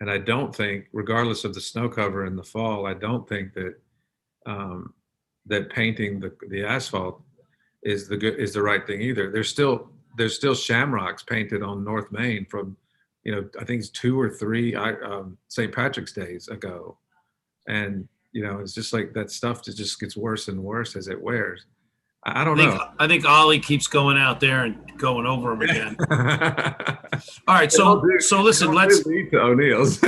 I don't think, regardless of the snow cover in the fall, I don't think that, that painting the asphalt is the right thing either. There's still shamrocks painted on North Main from, I think it's 2 or 3 St. Patrick's days ago. And, it's just like that stuff just gets worse and worse as it wears. I don't know. I think Ollie keeps going out there and going over them again. All right. So listen, let's lead to O'Neill's.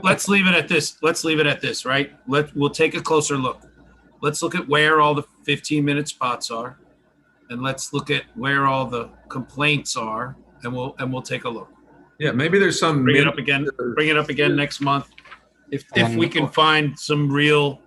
let's leave it at this. Let's leave it at this, right? We'll take a closer look. Let's look at where all the 15-minute spots are, and let's look at where all the complaints are, and we'll take a look. Yeah, maybe there's some. Bring it up again next month, if we can find some real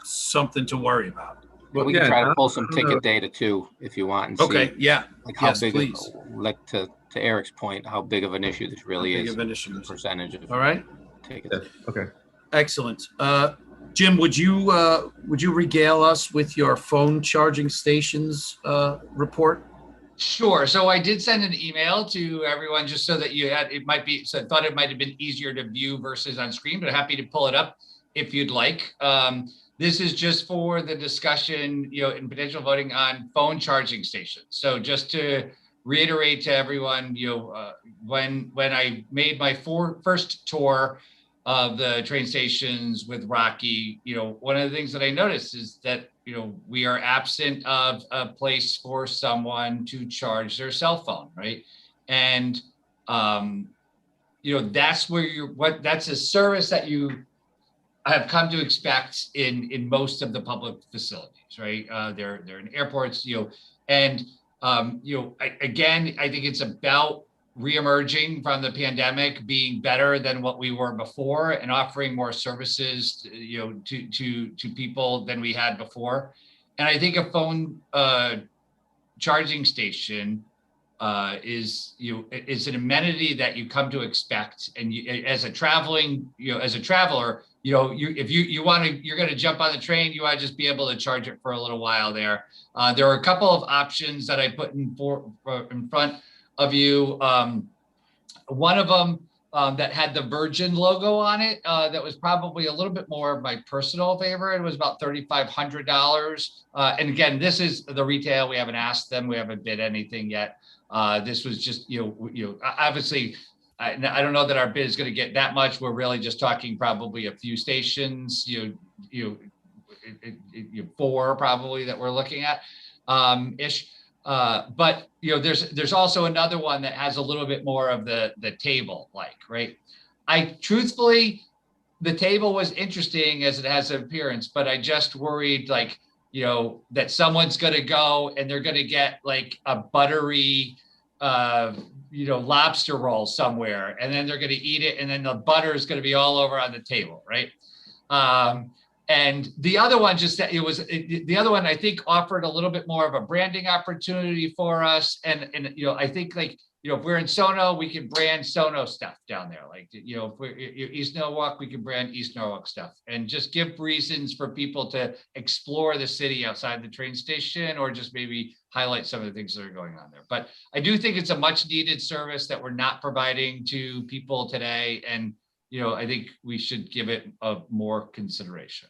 something to worry about. Well, we can try to pull some ticket data too, if you want. And okay. See, yeah. Like how big, please. Like to Eric's point, how big of an issue this really is. Big of an issue. Percentage of. All right. Tickets. Okay. Excellent. Jim, would you regale us with your phone charging stations report? Sure. So I did send an email to everyone just so that you had, so I thought it might have been easier to view versus on screen, but happy to pull it up if you'd like. This is just for the discussion, in potential voting on phone charging stations. So just to reiterate to everyone, when I made my first tour of the train stations with Rocky, one of the things that I noticed is that, we are absent of a place for someone to charge their cell phone, right? And, that's where that's a service that you have come to expect in most of the public facilities, right? They're in airports, and, again, I think it's about reemerging from the pandemic, being better than what we were before and offering more services, to people than we had before. And I think a phone charging station is an amenity that you come to expect. And as a traveler, if you want to, you're going to jump on the train, you want to just be able to charge it for a little while there. There are a couple of options that I put in front of you. One of them that had the Virgin logo on it, that was probably a little bit more of my personal favorite. It was about $3,500. And again, this is the retail. We haven't asked them. We haven't bid anything yet. This was just, obviously, I don't know that our bid is going to get that much. We're really just talking probably a few stations, 4 probably that we're looking at, ish. But there's also another one that has a little bit more of the table, right? Truthfully, the table was interesting as it has an appearance, but I just worried that someone's going to go and they're going to get a buttery, lobster roll somewhere, and then they're going to eat it, and then the butter is going to be all over on the table, right? And the other one the other one I think offered a little bit more of a branding opportunity for us. And I think if we're in Sono, we can brand Sono stuff down there. If we're East Norwalk, we can brand East Norwalk stuff and just give reasons for people to explore the city outside the train station, or just maybe highlight some of the things that are going on there. But I do think it's a much needed service that we're not providing to people today. And I think we should give it more consideration.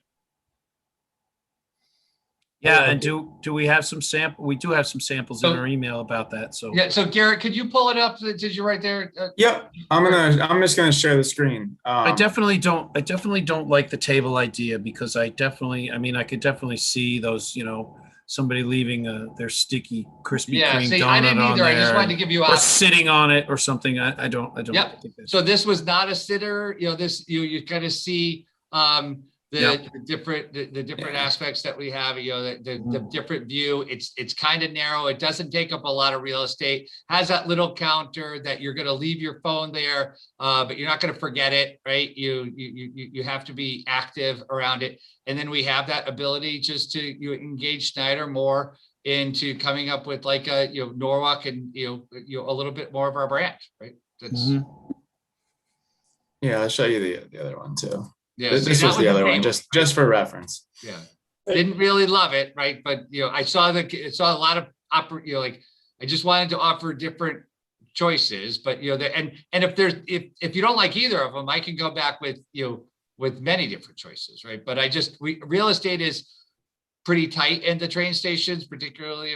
Yeah, and do we have some sample? We do have some samples in our email about that. So yeah. So Garrett, could you pull it up? Did you right there? Yep. I'm just gonna share the screen. I definitely don't like the table idea, because I could definitely see those, somebody leaving their sticky Krispy Kreme donut I didn't either. on there, I just wanted to give you or sitting on it or something. I don't Yep. think that. So this was not a sitter. This you kind of see the different aspects that we have. The different view. It's kind of narrow. It doesn't take up a lot of real estate. Has that little counter that you're going to leave your phone there, but you're not going to forget it, right? You have to be active around it. And then we have that ability just to engage Schneider more into coming up with Norwalk and a little bit more of our brand, right? That's Yeah, I'll show you the other one too. Yeah, this was the other one, just for reference. Yeah, didn't really love it, right? But I saw a lot of I just wanted to offer different choices, but and if you don't like either of them, I can go back with many different choices, right? But real estate is pretty tight in the train stations, particularly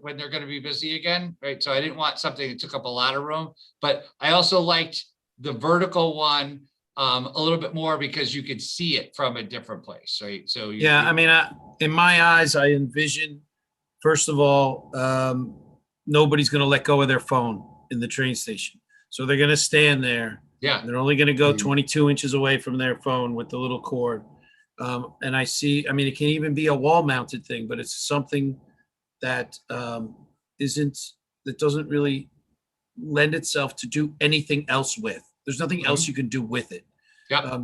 when they're going to be busy again, right? So I didn't want something that took up a lot of room, but I also liked the vertical one a little bit more because you could see it from a different place, right? So in my eyes, I envision, first of all, nobody's going to let go of their phone in the train station, so they're going to stand there. Yeah, they're only going to go 22 inches away from their phone with the little cord. And I see, it can even be a wall-mounted thing, but it's something that doesn't really lend itself to do anything else with. There's nothing else you can do with it. Yeah.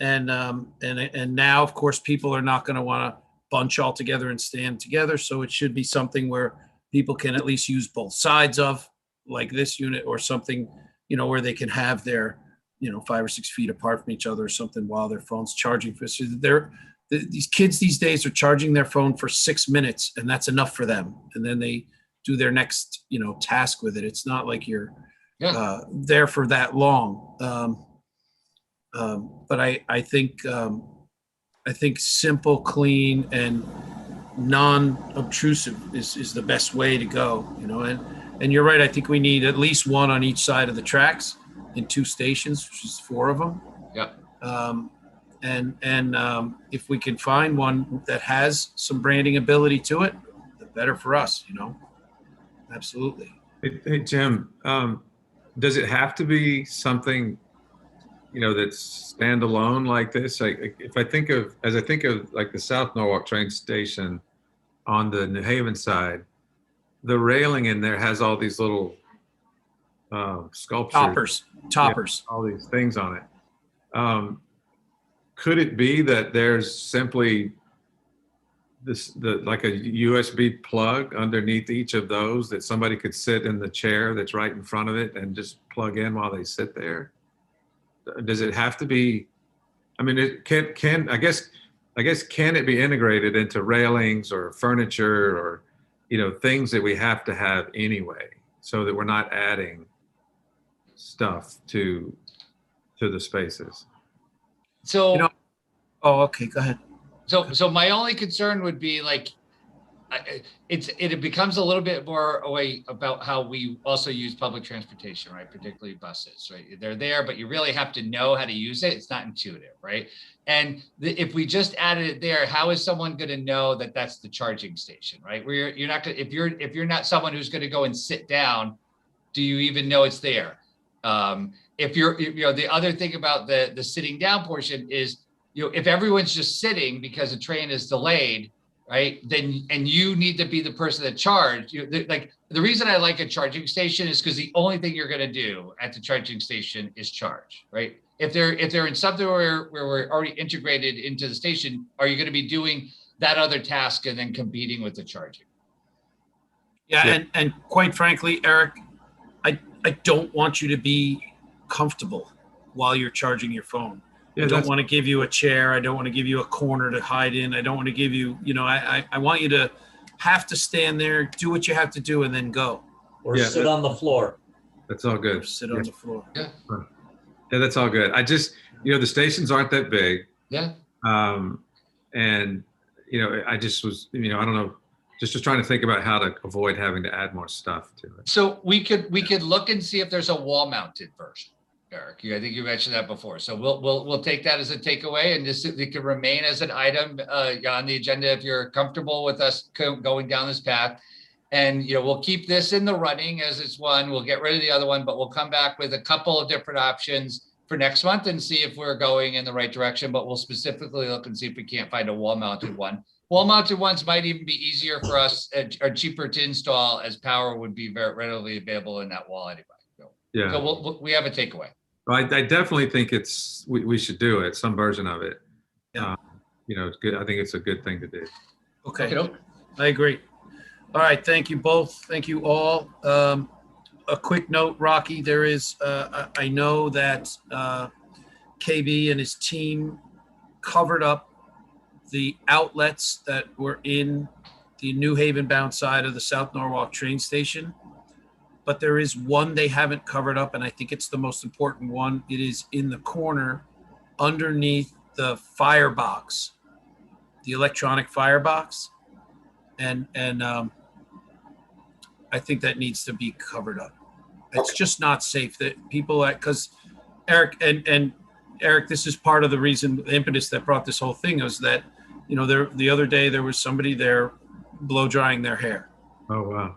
And now, of course, people are not going to want to bunch all together and stand together. So it should be something where people can at least use both sides of, like this unit, or something, where they can have their 5 or 6 feet apart from each other or something while their phone's charging. So these kids these days are charging their phone for 6 minutes, and that's enough for them. And then they do their next, task with it. It's not like you're there for that long. But I think simple, clean, and non-obtrusive is the best way to go. And you're right. I think we need at least one on each side of the tracks in 2 stations, which is 4 of them. Yeah. And if we can find one that has some branding ability to it, the better for us. Absolutely. Hey, Jim, does it have to be something, that's standalone like this? Like, as I think of like the South Norwalk train station on the New Haven side, the railing in there has all these little sculptures. Toppers. All these things on it. Could it be that there's simply like a USB plug underneath each of those that somebody could sit in the chair that's right in front of it and just plug in while they sit there? Does it have to be? I mean, it can I guess can it be integrated into railings or furniture or things that we have to have anyway, so that we're not adding stuff to the spaces? So, oh, okay, go ahead. So my only concern would be like, it becomes a little bit more a way about how we also use public transportation, right? Particularly buses, right? They're there, but you really have to know how to use it. It's not intuitive, right? And if we just added it there, how is someone going to know that that's the charging station, right? Where you're not going to, if you're not someone who's going to go and sit down, do you even know it's there? The other thing about the sitting down portion is, if everyone's just sitting because a train is delayed, right? Then, and you need to be the person that charged. Like, the reason I like a charging station is because the only thing you're going to do at the charging station is charge, right? If they're in something where we're already integrated into the station, are you going to be doing that other task and then competing with the charging? Yeah. And quite frankly, Eric, I don't want you to be comfortable while you're charging your phone. I don't want to give you a chair. I don't want to give you a corner to hide in. I don't want to give you, I want you to have to stand there, do what you have to do, and then go. Or sit on the floor. That's all good. Or sit on the floor. Yeah. Yeah, that's all good. I just, the stations aren't that big. Yeah. And, I just was, I don't know, just trying to think about how to avoid having to add more stuff to it. So we could look and see if there's a wall mounted version. Eric, I think you mentioned that before. So we'll take that as a takeaway, and it can remain as an item on the agenda if you're comfortable with us going down this path. And we'll keep this in the running as it's one. We'll get rid of the other one, but we'll come back with a couple of different options for next month and see if we're going in the right direction. But we'll specifically look and see if we can't find a wall-mounted one. Wall-mounted ones might even be easier for us or cheaper to install, as power would be very readily available in that wall anyway. Yeah. So we have a takeaway. I definitely think we should do it, some version of it. Yeah. It's good. I think it's a good thing to do. Okay. I agree. All right. Thank you both. Thank you all. A quick note, Rocky, there is, I know that KB and his team covered up the outlets that were in the New Haven bound side of the South Norwalk train station. But there is one they haven't covered up, and I think it's the most important one. It is in the corner underneath the firebox, the electronic firebox. And I think that needs to be covered up. It's just not safe that people, because Eric and Eric, this is part of the reason, the impetus that brought this whole thing was that, the other day there was somebody there blow drying their hair. Oh, wow.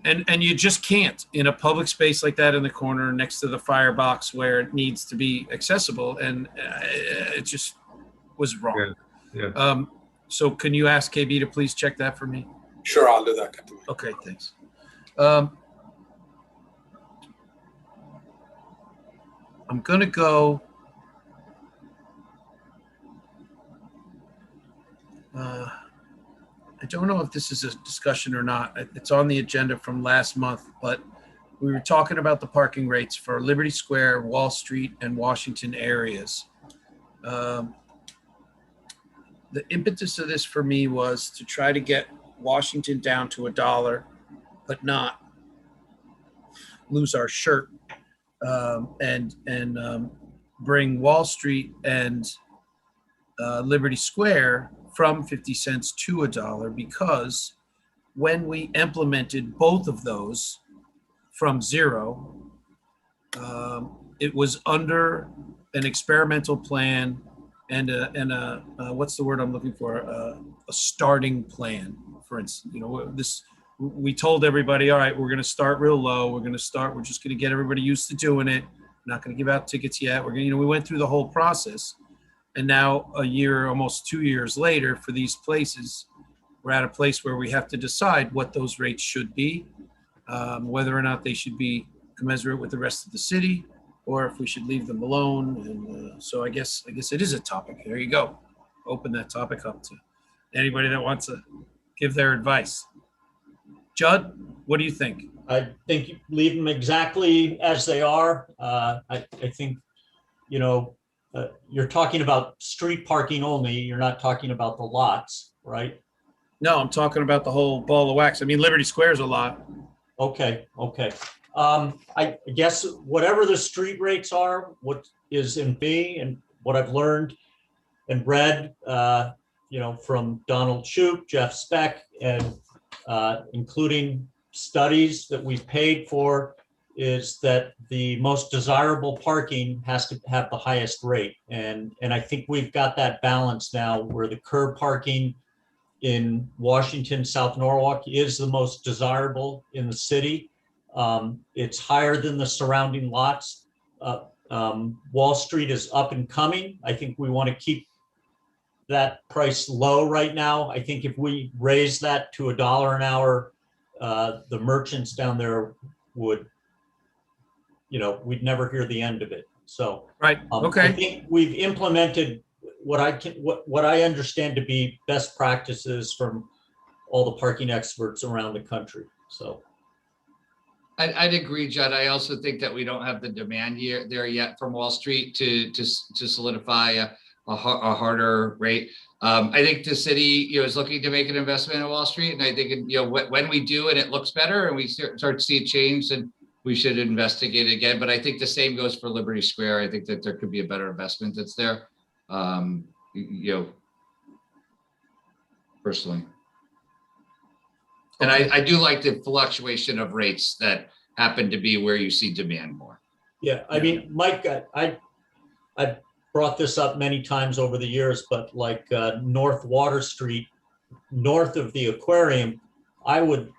And you just can't in a public space like that in the corner next to the firebox where it needs to be accessible. And it just was wrong. Yeah. So can you ask KB to please check that for me? Sure, I'll do that, Captain. Okay, thanks. I'm going to go. I don't know if this is a discussion or not. It's on the agenda from last month, but we were talking about the parking rates for Liberty Square, Wall Street, and Washington areas. The impetus of this for me was to try to get Washington down to $1, but not lose our shirt, and bring Wall Street and Liberty Square from 50 cents to $1, because when we implemented both of those from zero, it was under an experimental plan and a what's the word I'm looking for? A starting plan. For instance, we told everybody, all right, we're going to start real low. We're just going to get everybody used to doing it. We're not going to give out tickets yet. We went through the whole process. And now a year, almost 2 years later, for these places, we're at a place where we have to decide what those rates should be, whether or not they should be commensurate with the rest of the city, or if we should leave them alone. And so I guess it is a topic. There you go. Open that topic up to anybody that wants to give their advice. Judd, what do you think? I think you leave them exactly as they are. I think, you're talking about street parking only. You're not talking about the lots, right? No, I'm talking about the whole ball of wax. I mean, Liberty Square is a lot. Okay. I guess whatever the street rates are, what is in B, and what I've learned and read, from Donald Shoup, Jeff Speck, and including studies that we've paid for, is that the most desirable parking has to have the highest rate. And I think we've got that balance now, where the curb parking in Washington, South Norwalk is the most desirable in the city. It's higher than the surrounding lots. Wall Street is up and coming. I think we want to keep that price low right now. I think if we raise that to $1 an hour, the merchants down there would, we'd never hear the end of it. So right, okay. I think we've implemented what I understand to be best practices from all the parking experts around the country. So I'd agree, Judd. I also think that we don't have the demand there yet from Wall Street to solidify a harder rate. I think the city, is looking to make an investment in Wall Street, and I think when we do and it looks better and we start to see a change, then we should investigate it again. But I think the same goes for Liberty Square. I think that there could be a better investment that's there. Personally. And I do like the fluctuation of rates that happen to be where you see demand more. Yeah, I mean, Mike, I brought this up many times over the years, but like North Water Street, north of the aquarium, I would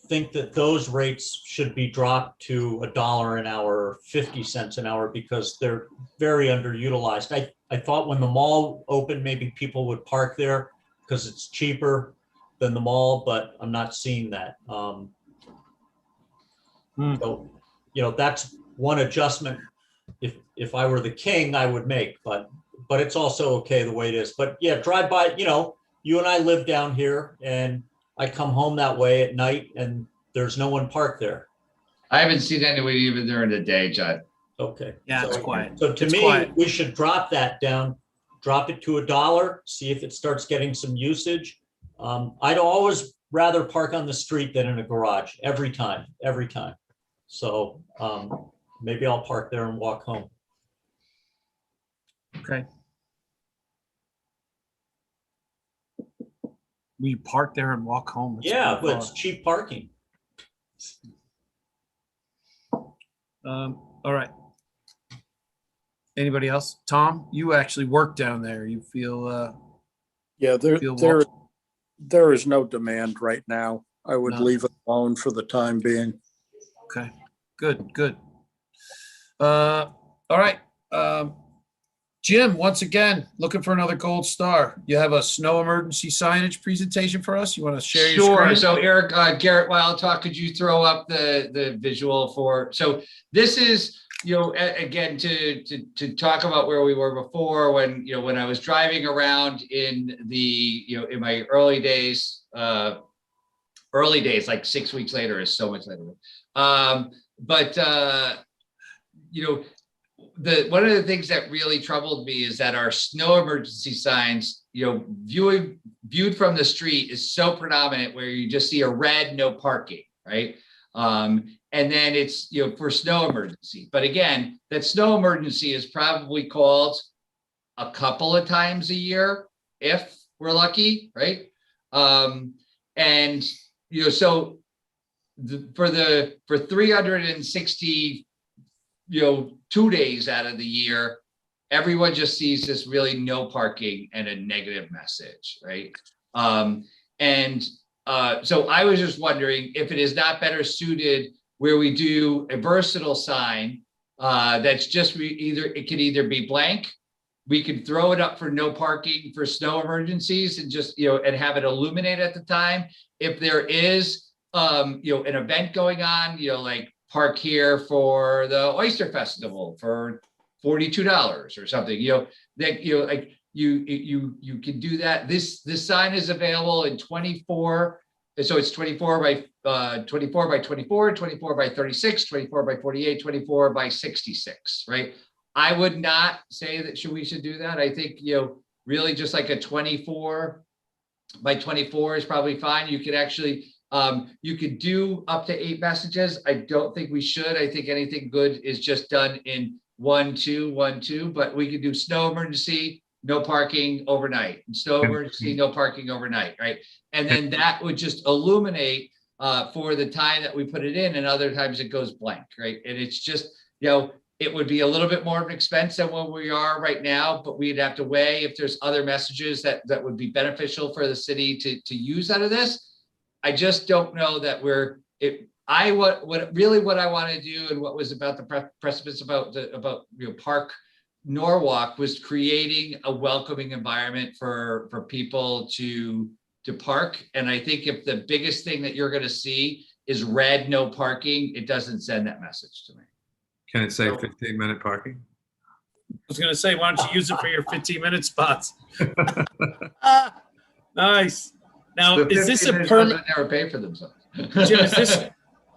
think that those rates should be dropped to $1 an hour or 50 cents an hour, because they're very underutilized. I thought when the mall opened, maybe people would park there because it's cheaper than the mall, but I'm not seeing that. So, that's one adjustment. If I were the king, I would make, but it's also okay the way it is. But yeah, drive by, you and I live down here, and I come home that way at night and there's no one parked there. I haven't seen anybody even during the day, Judd. Okay. Yeah, it's quiet. So to me, we should drop that down, drop it to $1, see if it starts getting some usage. I'd always rather park on the street than in a garage every time. So maybe I'll park there and walk home. Okay. We park there and walk home. That's Yeah, but it's cheap parking. All right. Anybody else? Tom, you actually work down there. You feel Yeah, feel there is no demand right now. I would No. leave it alone for the time being. okay. Good. All right. Jim, once again, looking for another gold star. You have a snow emergency signage presentation for us? You want to share your Sure. screen? So Eric, Garrett Wildtalk, could you throw up the visual for, so this is, again, to talk about where we were before, when I was driving around in in my early days, like 6 weeks later is so much later. but you know, one of the things that really troubled me is that our snow emergency signs, you know, viewed from the street is so predominant where you just see a red no parking, right? And then it's, you know, for snow emergency. But again, that snow emergency is probably called a couple of times a year if we're lucky, right? And you know, so for 360, you know, 2 days out of the year, everyone just sees this really no parking and a negative message, right? So I was just wondering if it is not better suited where we do a versatile sign that's just it can either be blank. We could throw it up for no parking for snow emergencies and just, you know, and have it illuminate at the time. If there is, you know, an event going on, you know, like park here for the Oyster Festival for $42 or something, you know, that, you know, like you can do that. This sign is available in 24. So it's 24 by 24, 24 by 36, 24 by 48, 24 by 66, right? I would not say that we should do that. I think, you know, really just like a 24 by 24 is probably fine. You could actually, you could do up to 8 messages. I don't think we should. I think anything good is just done in 1, 2, 1, 2, but we could do snow emergency, no parking overnight, snow emergency, no parking overnight, right? And then that would just illuminate for the time that we put it in, and other times it goes blank, right? And it's just, you know, it would be a little bit more of an expense than where we are right now, but we'd have to weigh if there's other messages that would be beneficial for the city to use out of this. I just don't know that what I want to do, and what was about the precipice about you know, Park Norwalk, was creating a welcoming environment for people to park. And I think if the biggest thing that you're going to see is red no parking, it doesn't send that message to me. Can it say 15-minute parking? I was gonna say, why don't you use it for your 15-minute spots? Nice. Now, is this a permanent? Never pay for themselves. Jim,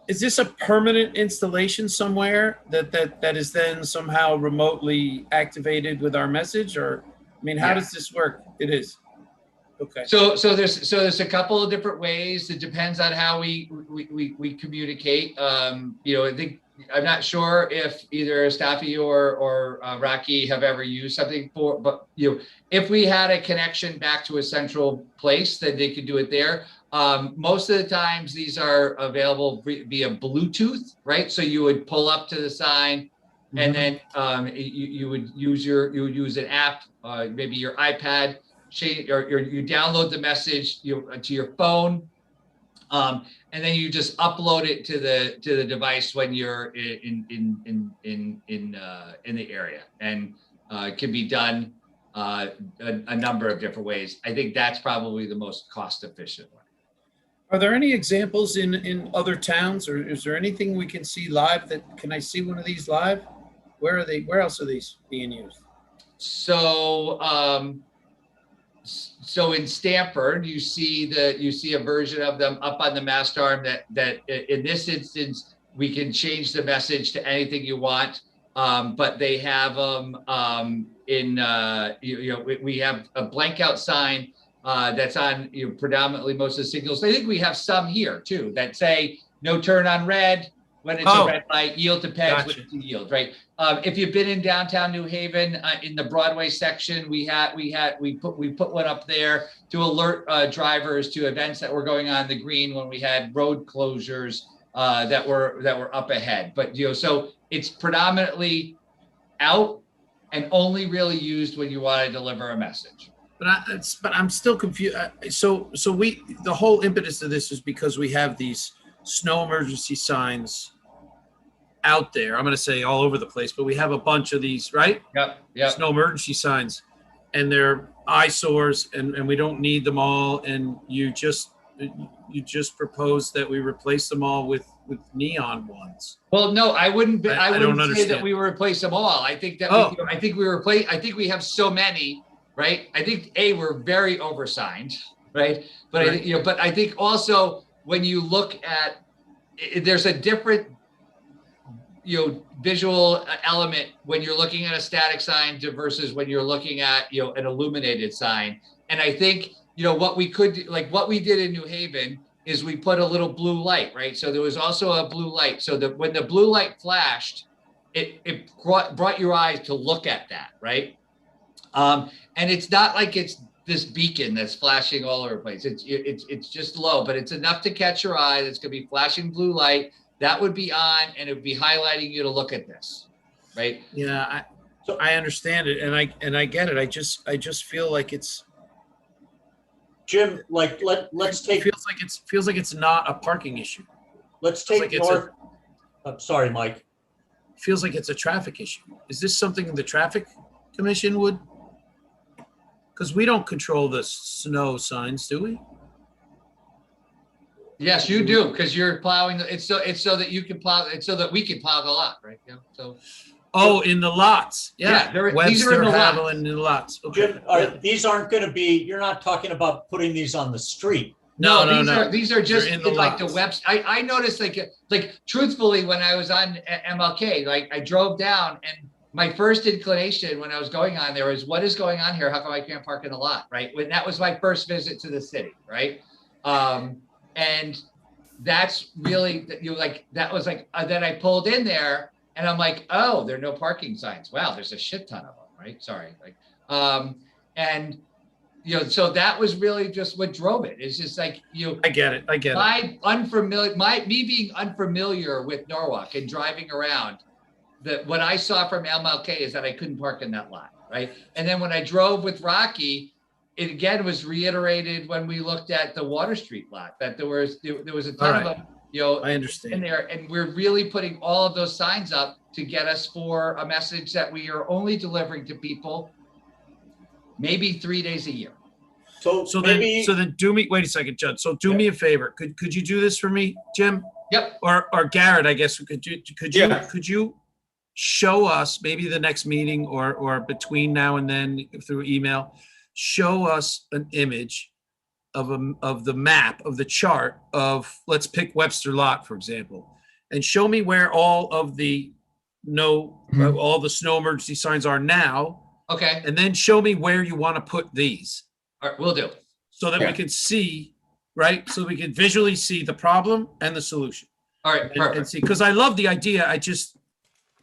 is this a permanent installation somewhere that is then somehow remotely activated with our message? Or, I mean, how does this work? It is. Okay. So there's a couple of different ways. It depends on how we communicate. You know, I think, I'm not sure if either Staffy or Rocky have ever used something for, but you know, if we had a connection back to a central place, then they could do it there. Most of the times these are available via Bluetooth, right? So you would pull up to the sign, and then you would use an app, maybe your iPad, or you download the message to your phone. And then you just upload it to the device when you're in the area, and it can be done a number of different ways. I think that's probably the most cost efficient way. Are there any examples in other towns, or is there anything we can see live? Can I see one of these live? Where are they? Where else are these being used? So in Stamford, you see a version of them up on the mast arm that in this instance, we can change the message to anything you want. But they have them we have a blank out sign that's on predominantly most of the signals. I think we have some here too that say no turn on red when it's a red light, yield to peds when it's a yield, right? If you've been in downtown New Haven, in the Broadway section, we put one up there to alert drivers to events that were going on the green when we had road closures that were up ahead. But so it's predominantly out and only really used when you want to deliver a message. But I'm still confused. So the whole impetus of this is because we have these snow emergency signs out there. I'm going to say all over the place, but we have a bunch of these, right? Yep. Snow emergency signs, and they're eyesores, and we don't need them all. And you just proposed that we replace them all with neon ones. Well, no, I wouldn't say understand that we replace them all. I think that I think we have so many, right? I think we're very oversigned, right? But but I think also when you look at, there's a different visual element when you're looking at a static sign versus when you're looking at, an illuminated sign. And I think, what we could do, like what we did in New Haven is we put a little blue light, right? So there was also a blue light. So that when the blue light flashed, it brought your eyes to look at that, right? And it's not like it's this beacon that's flashing all over the place. It's just low, but it's enough to catch your eye. It's going to be flashing blue light. That would be on, and it would be highlighting you to look at this, right? Yeah, I understand it, and I get it. I just feel like it's Jim, like, let's take, feels like it's not a parking issue. let's feels take like it's North. I'm sorry, Mike. Feels like it's a traffic issue. Is this something the traffic commission would? Because we don't control the snow signs, do we? Yes, you do, because you're plowing. It's so that you can plow. It's so that we can plow the lot, right? Yeah. So. Oh, in the lots. Yeah. These are in the lots. Haviland, in the lots. Okay. Jim, these aren't going to be, you're not talking about putting these on the street. No. These are just in the like the lots. webs. I noticed like truthfully, when I was on MLK, like I drove down and my first inclination when I was going on there was, what is going on here? How come I can't park in the lot? Right. When that was my first visit to the city. Right. And that's really, that was like, then I pulled in there and I'm like, oh, there are no parking signs. Wow. There's a shit ton of them. Right. Sorry. And so that was really just what drove it. It's just like, I get it. Me being unfamiliar with Norwalk and driving around, what I saw from MLK is that I couldn't park in that lot, right? And then when I drove with Rocky, it again was reiterated when we looked at the Water Street lot, that there was a ton of them, I understand. in there, and we're really putting all of those signs up to get us for a message that we are only delivering to people maybe 3 days a year. So then do me, wait a second, Judd. So do me a favor. Could you do this for me, Jim? Yep. Or Garrett, I guess, could you show us maybe the next meeting or between now and then through email, show us an image of the map, of the chart of, let's pick Webster Lot, for example, and show me where all of the all the snow emergency signs are now. Okay. And then show me where you want to put these. All right, we'll do. So that we can see, right? So we can visually see the problem and the solution. All right, perfect. And see, because I love the idea. I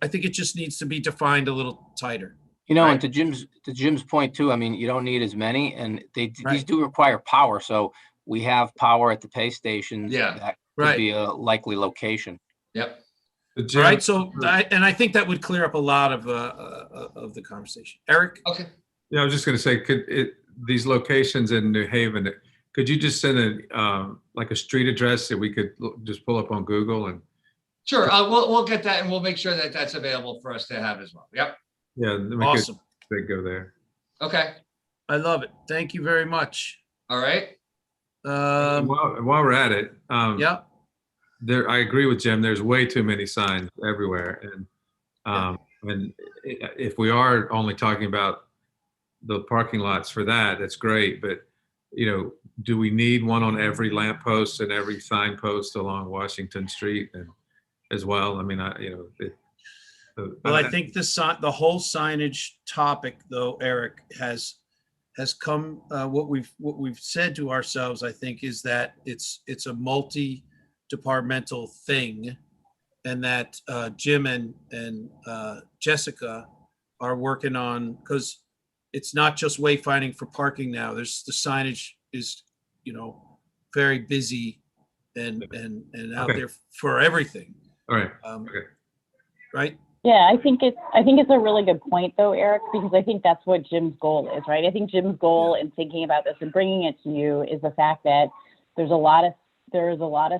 think it just needs to be defined a little tighter. And to Jim's point too, I mean, you don't need as many, and these do require power. So we have power at the pay stations. Yeah. That could be a likely location. Yep. All right. So, I think that would clear up a lot of the conversation. Eric? Okay. Yeah, I was just going to say, these locations in New Haven, could you just send like a street address that we could just pull up on Google and? Sure. We'll get that, and we'll make sure that that's available for us to have as well. Yep. Yeah. Then we Awesome. could go there. Okay. I love it. Thank you very much. All right. While we're at it, yeah. I agree with Jim. There's way too many signs everywhere, and if we are only talking about the parking lots for that, that's great. But do we need one on every lamppost and every signpost along Washington Street and as well? I mean, Well, I think the whole signage topic, though, Eric, has come. What we've said to ourselves, I think, is that it's a multi-departmental thing, and that Jim and Jessica are working on, because it's not just wayfinding for parking now. The signage is, very busy and out there for everything. All right. Right. Yeah, I think it's a really good point though, Eric, because I think that's what Jim's goal is, right? I think Jim's goal in thinking about this and bringing it to you is the fact that there's a lot of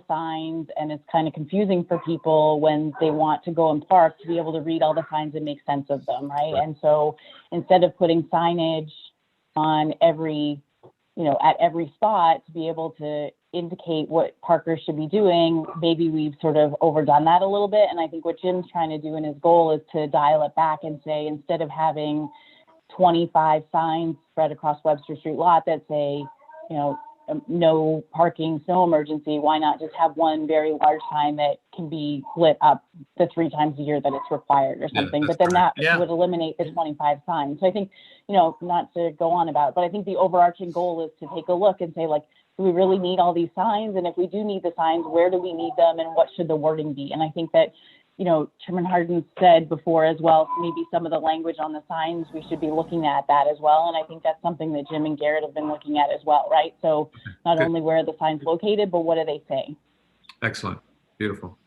signs, and it's kind of confusing for people when they want to go and park to be able to read all the signs and make sense of them, right? And so instead of putting signage on at every spot to be able to indicate what parkers should be doing, maybe we've sort of overdone that a little bit. And I think what Jim's trying to do in his goal is to dial it back and say, instead of having 25 signs spread across Webster Street lot that say, no parking, snow emergency, why not just have one very large sign that can be lit up the 3 times a year that it's required or Yeah, something? that's But then that Yeah. would eliminate the 25 signs. So I think, not to go on about it, but I think the overarching goal is to take a look and say, like, do we really need all these signs? And if we do need the signs, where do we need them and what should the wording be? And I think that, Chairman Hardin said before as well, maybe some of the language on the signs, we should be looking at that as well. And I think that's something that Jim and Garrett have been looking at as well, right? So not Good. only where are the signs located, but what do they say? Excellent. Beautiful.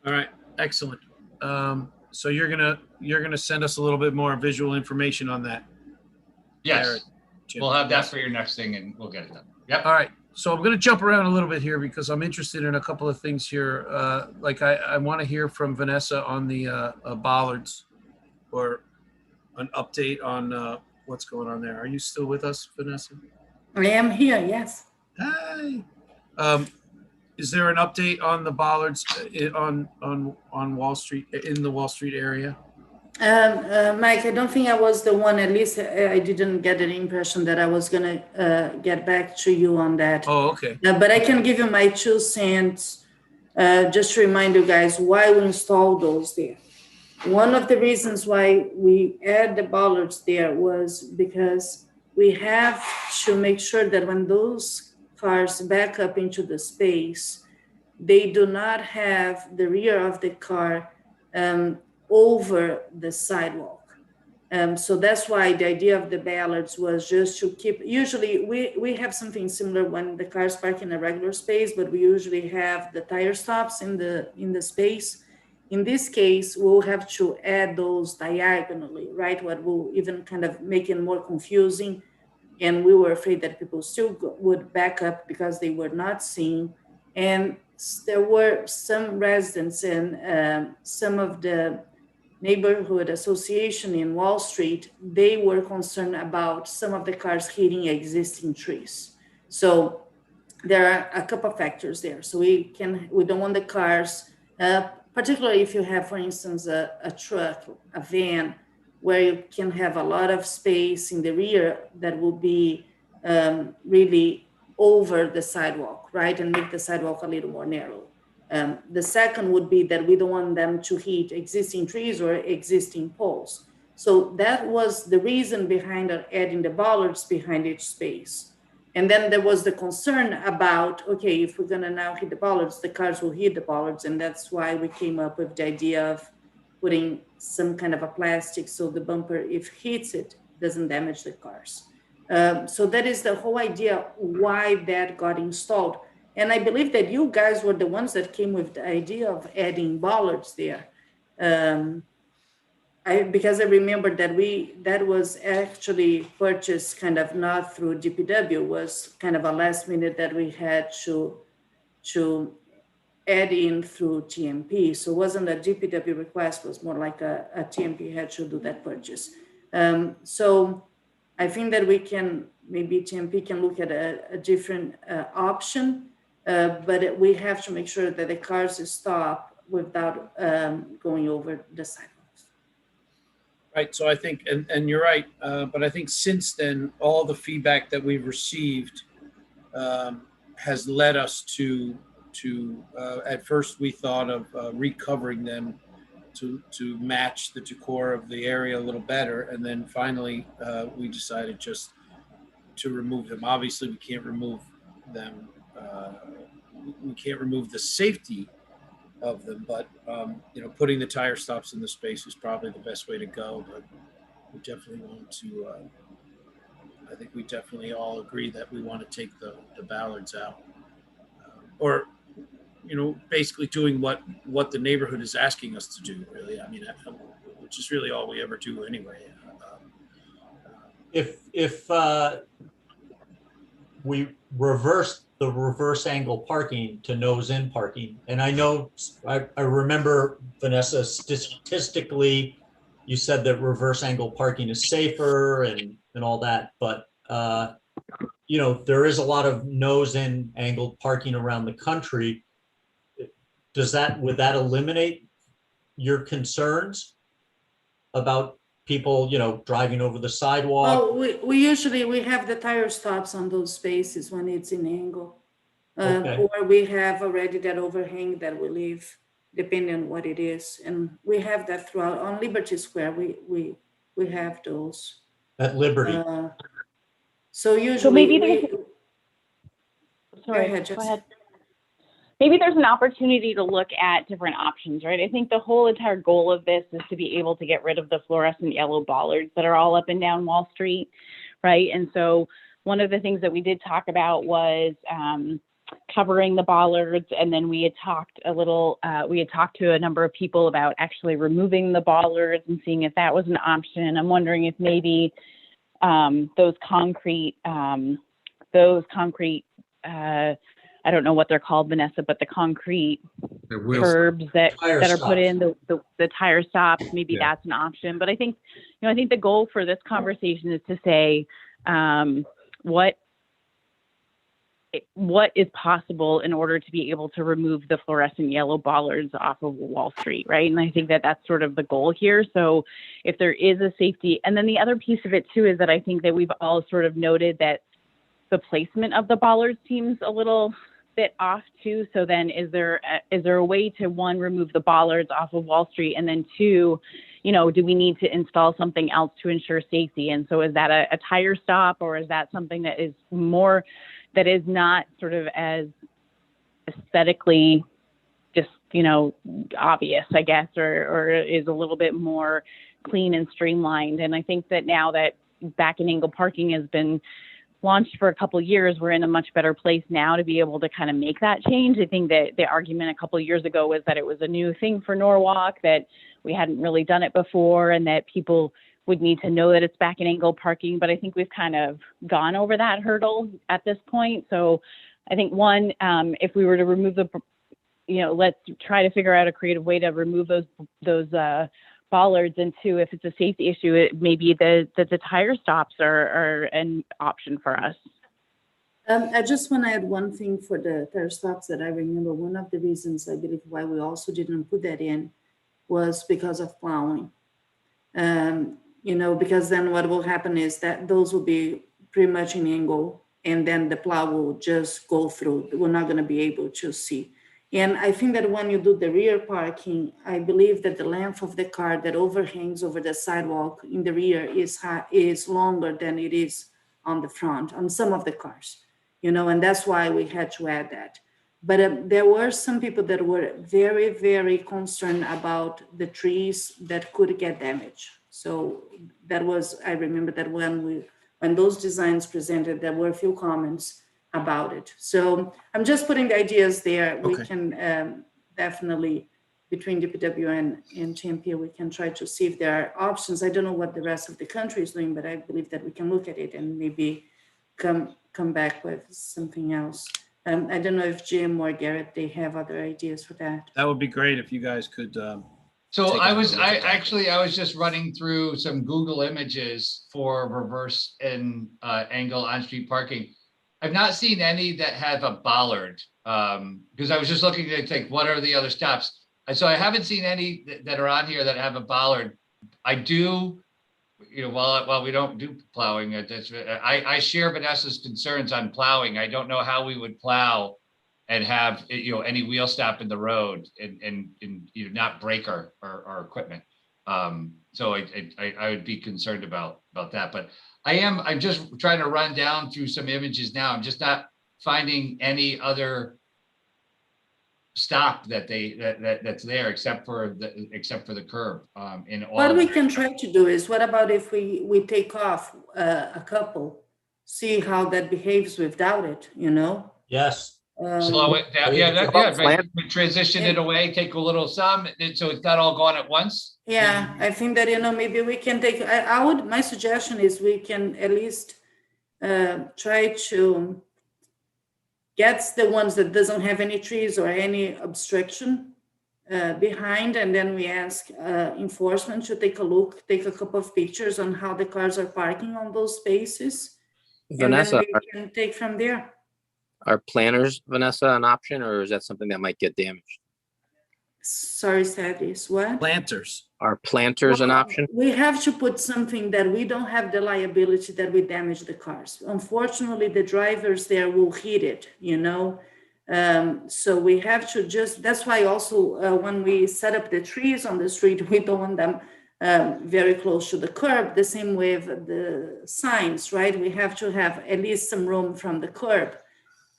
All right, excellent. So you're gonna send us a little bit more visual information on that. Yes, Garrett, Jim. we'll have that for your next thing and we'll get it done. Yep. All right, so I'm gonna jump around a little bit here because I'm interested in a couple of things here. Like I want to hear from Vanessa on the bollards, or an update on what's going on there. Are you still with us, Vanessa? I am here, yes. Hi. Is there an update on the bollards on Wall Street, in the Wall Street area? Mike, I don't think I was the one, at least I didn't get an impression that I was gonna get back to you on that. Oh, okay. But I can give you my 2 cents, just to remind you guys why we installed those there. One of the reasons why we add the bollards there was because we have to make sure that when those cars back up into the space, they do not have the rear of the car over the sidewalk. So that's why the idea of the bollards was just to keep, usually we have something similar when the cars park in a regular space, but we usually have the tire stops in the space. In this case, we'll have to add those diagonally, right? What will even kind of make it more confusing. And we were afraid that people still would back up because they were not seeing. And there were some residents and some of the neighborhood association in Wall Street, they were concerned about some of the cars hitting existing trees. So there are a couple of factors there. So we don't want the cars, particularly if you have, for instance, a truck, a van, where you can have a lot of space in the rear that will be really over the sidewalk, right? And make the sidewalk a little more narrow. The second would be that we don't want them to hit existing trees or existing poles. So that was the reason behind adding the bollards behind each space. And then there was the concern about, okay, if we're gonna now hit the bollards, the cars will hit the bollards. And that's why we came up with the idea of putting some kind of a plastic so the bumper, if hits it, doesn't damage the cars. So that is the whole idea why that got installed. And I believe that you guys were the ones that came with the idea of adding bollards there. Because I remember that was actually purchased kind of not through DPW, was kind of a last minute that we had to add in through TMP. So it wasn't a DPW request, was more like a TMP had to do that purchase. So I think that maybe TMP can look at a different option, but we have to make sure that the cars stop without going over the sidewalks. Right, so I think, and you're right, but I think since then, all the feedback that we've received has led us to at first we thought of recovering them to match the decor of the area a little better, and then finally we decided just to remove them. Obviously, we can't remove them. We can't remove the safety of them, but putting the tire stops in the space is probably the best way to go. But we definitely want to. I think we definitely all agree that we want to take the ballards out, or basically doing what the neighborhood is asking us to do. Really, I mean, which is really all we ever do anyway. If we reverse the reverse angle parking to nose in parking, and I know I remember, Vanessa, statistically you said that reverse angle parking is safer and all that, but there is a lot of nose in angled parking around the country. Would that eliminate your concerns about people, driving over the sidewalk? Oh, we usually, we have the tire stops on those spaces when it's in angle. Okay. Or we have already that overhang that we leave, depending on what it is. And we have that throughout, on Liberty Square, we have those. At Liberty? So usually. So maybe there's, sorry, ahead, go Jess. ahead. Maybe there's an opportunity to look at different options, right? I think the whole entire goal of this is to be able to get rid of the fluorescent yellow bollards that are all up and down Wall Street, right? And so one of the things that we did talk about was covering the bollards, and then we had talked to a number of people about actually removing the bollards and seeing if that was an option. I'm wondering if maybe those concrete I don't know what they're called, Vanessa, but the concrete curbs that are put in, the tire stops, maybe that's an option. But I think, I think the goal for this conversation is to say what is possible in order to be able to remove the fluorescent yellow bollards off of Wall Street, right? And I think that that's sort of the goal here. So if there is a safety, and then the other piece of it too is that I think that we've all sort of noted that the placement of the bollards seems a little bit off too. So then is there a way to, one, remove the bollards off of Wall Street, and then two, do we need to install something else to ensure safety? And so is that a tire stop, or is that something that is more, that is not sort of as aesthetically just, obvious, I guess, or is a little bit more clean and streamlined? And I think that now that back and angle parking has been launched for a couple of years, we're in a much better place now to be able to kind of make that change. I think that the argument a couple of years ago was that it was a new thing for Norwalk, that we hadn't really done it before, and that people would need to know that it's back and angle parking. But I think we've kind of gone over that hurdle at this point. So I think, one, if we were to remove let's try to figure out a creative way to remove those bollards, and two, if it's a safety issue, maybe the tire stops are an option for us. I just want to add one thing for the tire stops that I remember. One of the reasons I believe why we also didn't put that in was because of plowing. Because then what will happen is that those will be pretty much in angle, and then the plow will just go through. We're not going to be able to see. And I think that when you do the rear parking, I believe that the length of the car that overhangs over the sidewalk in the rear is longer than it is on the front, on some of the cars, and that's why we had to add that. But there were some people that were very, very concerned about the trees that could get damaged. So that was, I remember that when those designs presented, there were a few comments about it. So I'm just putting the ideas there. Okay. We can definitely, between DPW and TMP, we can try to see if there are options. I don't know what the rest of the country is doing, but I believe that we can look at it and maybe come back with something else. I don't know if Jim or Garrett, they have other ideas for that. That would be great if you guys could. So I was I just running through some Google images for reverse and angle on-street parking. I've not seen any that have a bollard, because I was just looking at like, what are the other stops? So I haven't seen any that are on here that have a bollard. I do, while we don't do plowing, I share Vanessa's concerns on plowing. I don't know how we would plow and have, any wheel stop in the road and not break our equipment. So I would be concerned about that, but I'm just trying to run down through some images now. I'm just not finding any other stop that's there except for the curb. What we can try to do is, what about if we take off a couple, see how that behaves without it, Yes. Slow it down. Right. Transition it away, take a little some, so it's not all gone at once. Yeah, I think that, maybe we can take, my suggestion is we can at least try to get the ones that doesn't have any trees or any obstruction behind, and then we ask enforcement to take a look, take a couple of pictures on how the cars are parking on those spaces. Vanessa, and then we can take from there. are planners, Vanessa, an option, or is that something that might get damaged? Sorry, Thaddeus, what? Planters. Are planters an Well, option? We have to put something that we don't have the liability that we damage the cars. Unfortunately, the drivers there will hit it, you know? So we have to just, that's why also when we set up the trees on the street, we don't want them very close to the curb, the same with the signs, right? We have to have at least some room from the curb.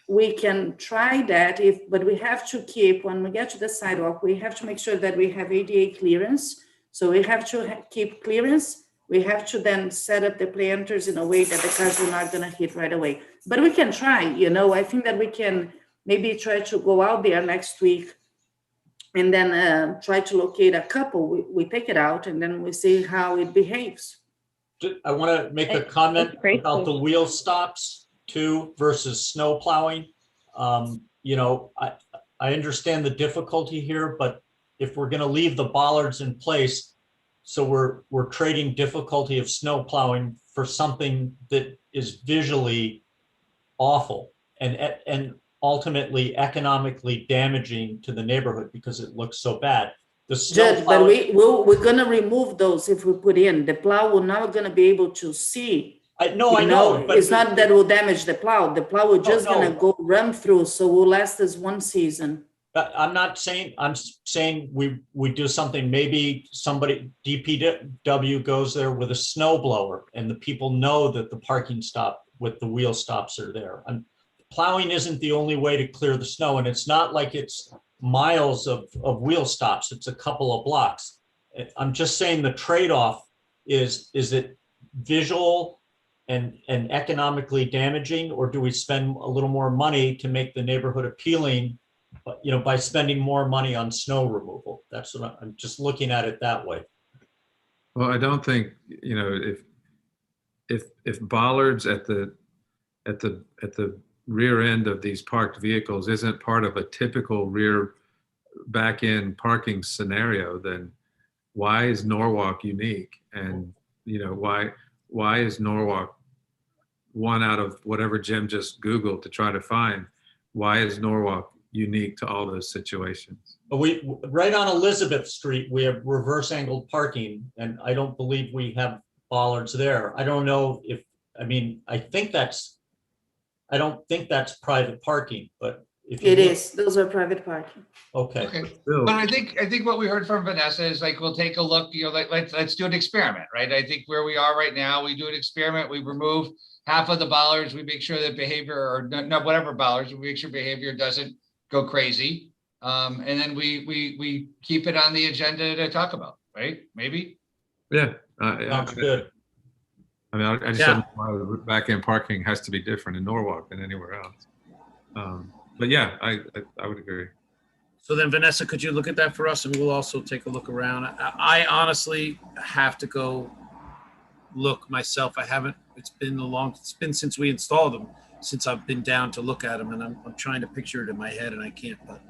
We can try that but we have to keep, when we get to the sidewalk, we have to make sure that we have ADA clearance. So we have to keep clearance. We have to then set up the planters in a way that the cars are not gonna hit right away. But we can try, you know, I think that we can maybe try to go out there next week and then try to locate a couple. We take it out and then we see how it behaves. I want to make a comment about the wheel stops too versus snow plowing. You know, I understand the difficulty here, but if we're going to leave the bollards in place, so we're trading difficulty of snow plowing for something that is visually awful and ultimately economically damaging to the neighborhood because it looks so bad. The snow Judge, but we're going to remove those if we put in. The plow will not going to be able to see. I know, but it's not that will damage the plow. The plow will just no. going to go run through, so will last us one season. But I'm not saying, I'm saying we do something, maybe somebody, DPW goes there with a snow blower and the people know that the parking stop with the wheel stops are there. Plowing isn't the only way to clear the snow, and it's not like it's miles of wheel stops. It's a couple of blocks. I'm just saying the trade-off is it visual and economically damaging, or do we spend a little more money to make the neighborhood appealing, you know, by spending more money on snow removal? That's what I'm just looking at it that way. Well, I don't think, you know, if bollards at the rear end of these parked vehicles isn't part of a typical rear back end parking scenario, then why is Norwalk unique? And, you know, why is Norwalk one out of whatever Jim just Googled to try to find? Why is Norwalk unique to all those situations? Right on Elizabeth Street, we have reverse angled parking, and I don't believe we have bollards there. I don't know if, I mean, I don't think that's private parking, but if It is. Those are private parking. Okay. But I think what we heard from Vanessa is like, we'll take a look, you know, let's do an experiment, right? I think where we are right now, we do an experiment, we remove half of the bollards, we make sure that behavior, or not whatever bollards, we make sure behavior doesn't go crazy. And then we keep it on the agenda to talk about, right? Maybe? Yeah. Sounds good. I mean, I just don't know why back end parking has to be different in Norwalk than anywhere else. But yeah, I would agree. So then Vanessa, could you look at that for us, and we'll also take a look around? I honestly have to go look myself. I haven't, it's been since we installed them, since I've been down to look at them, and I'm trying to picture it in my head and I can't, but.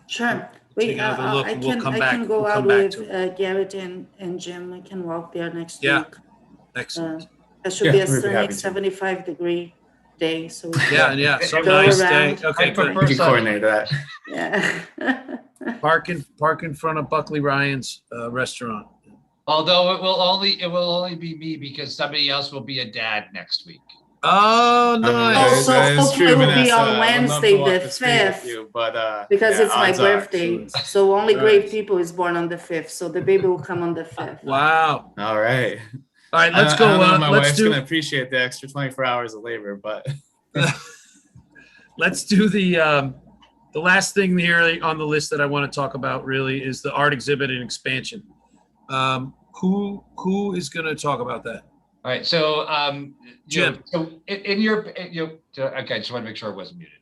Sure. Take another look, and we'll come I back. can go We'll out come back with to Garrett and Jim. I can walk there next Yeah. week. Excellent. It should be a we'd be sunny happy to. 75-degree day, so. we Yeah, some go nice day. around. Okay, good. We can coordinate that. Yeah. Park in front of Buckley Ryan's restaurant. Although it will only be me, because somebody else will be a dad next week. Oh, nice. Also, hopefully it will be on Wednesday, the 5th, because yeah, it's my odds are. birthday. So only great people is born on the 5th, so the baby will come on the 5th. Wow. All right. All right, let's I go. don't know if my Let's wife's do. gonna appreciate the extra 24 hours of labor, but Let's do the last thing here on the list that I want to talk about really is the art exhibit and expansion. Who is going to talk about that? All right, so Jim. So in your, okay, I just want to make sure it wasn't muted.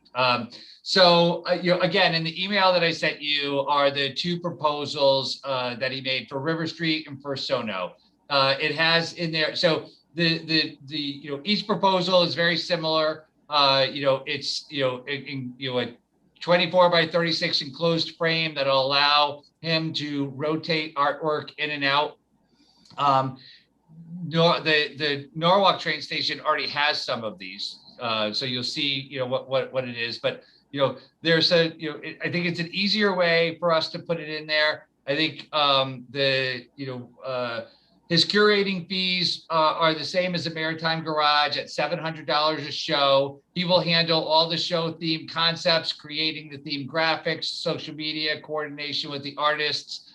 So again, in the email that I sent you are the two proposals that he made for River Street and for Sono. It has in there, so the each proposal is very similar. It's a 24 by 36 enclosed frame that'll allow him to rotate artwork in and out. The Norwalk train station already has some of these, so you'll see what it is. But there's a, I think it's an easier way for us to put it in there. I think his curating fees are the same as the Maritime Garage at $700 a show. He will handle all the show theme concepts, creating the theme graphics, social media, coordination with the artists,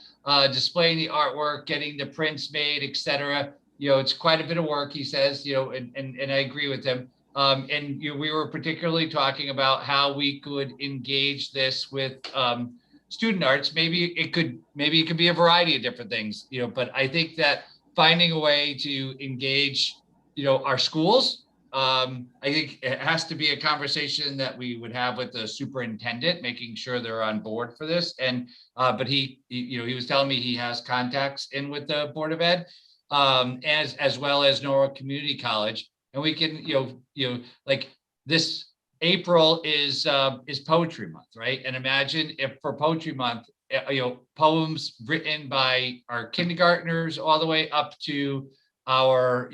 displaying the artwork, getting the prints made, etc. It's quite a bit of work, he says, and I agree with him. We were particularly talking about how we could engage this with student arts. Maybe it could be a variety of different things, but I think that finding a way to engage, our schools, I think it has to be a conversation that we would have with the superintendent, making sure they're on board for this. And, but he was telling me he has contacts in with the Board of Ed, as well as Norwalk Community College. And we can, like this April is Poetry Month, right? And imagine if for Poetry Month, poems written by our kindergartners all the way up to our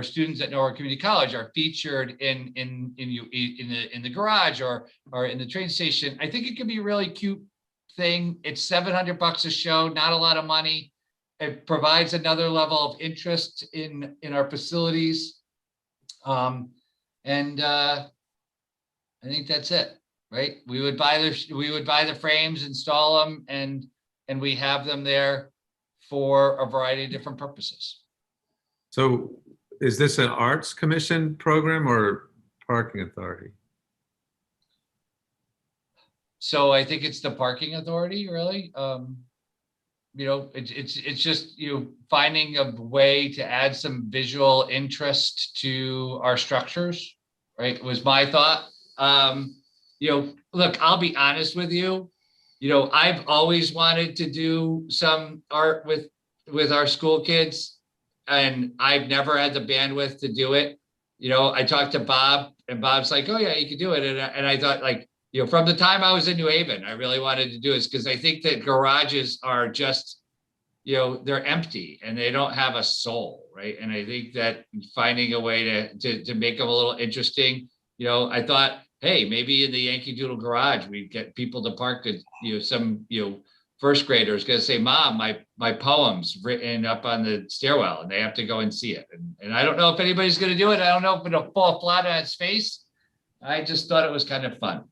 students at Norwalk Community College are featured in the garage or in the train station. I think it could be a really cute thing. It's $700 a show, not a lot of money. It provides another level of interest in our facilities. I think that's it, right? We would buy the frames, install them, and we have them there for a variety of different purposes. So is this an Arts Commission program or Parking Authority? So I think it's the Parking Authority, really. It's just, finding a way to add some visual interest to our structures, right? Was my thought. Look, I'll be honest with you. I've always wanted to do some art with our school kids, and I've never had the bandwidth to do it. I talked to Bob, and Bob's like, "Oh yeah, you can do it." And I thought, like, from the time I was in New Haven, I really wanted to do this because I think that garages are just, they're empty and they don't have a soul, right? And I think that finding a way to make them a little interesting, I thought, hey, maybe in the Yankee Doodle garage, we get people to park, some, first graders gonna say, "Mom, my poem's written up on the stairwell," and they have to go and see it. And I don't know if anybody's gonna do it. I don't know if it'll fall flat on its face. I just thought it was kind of fun.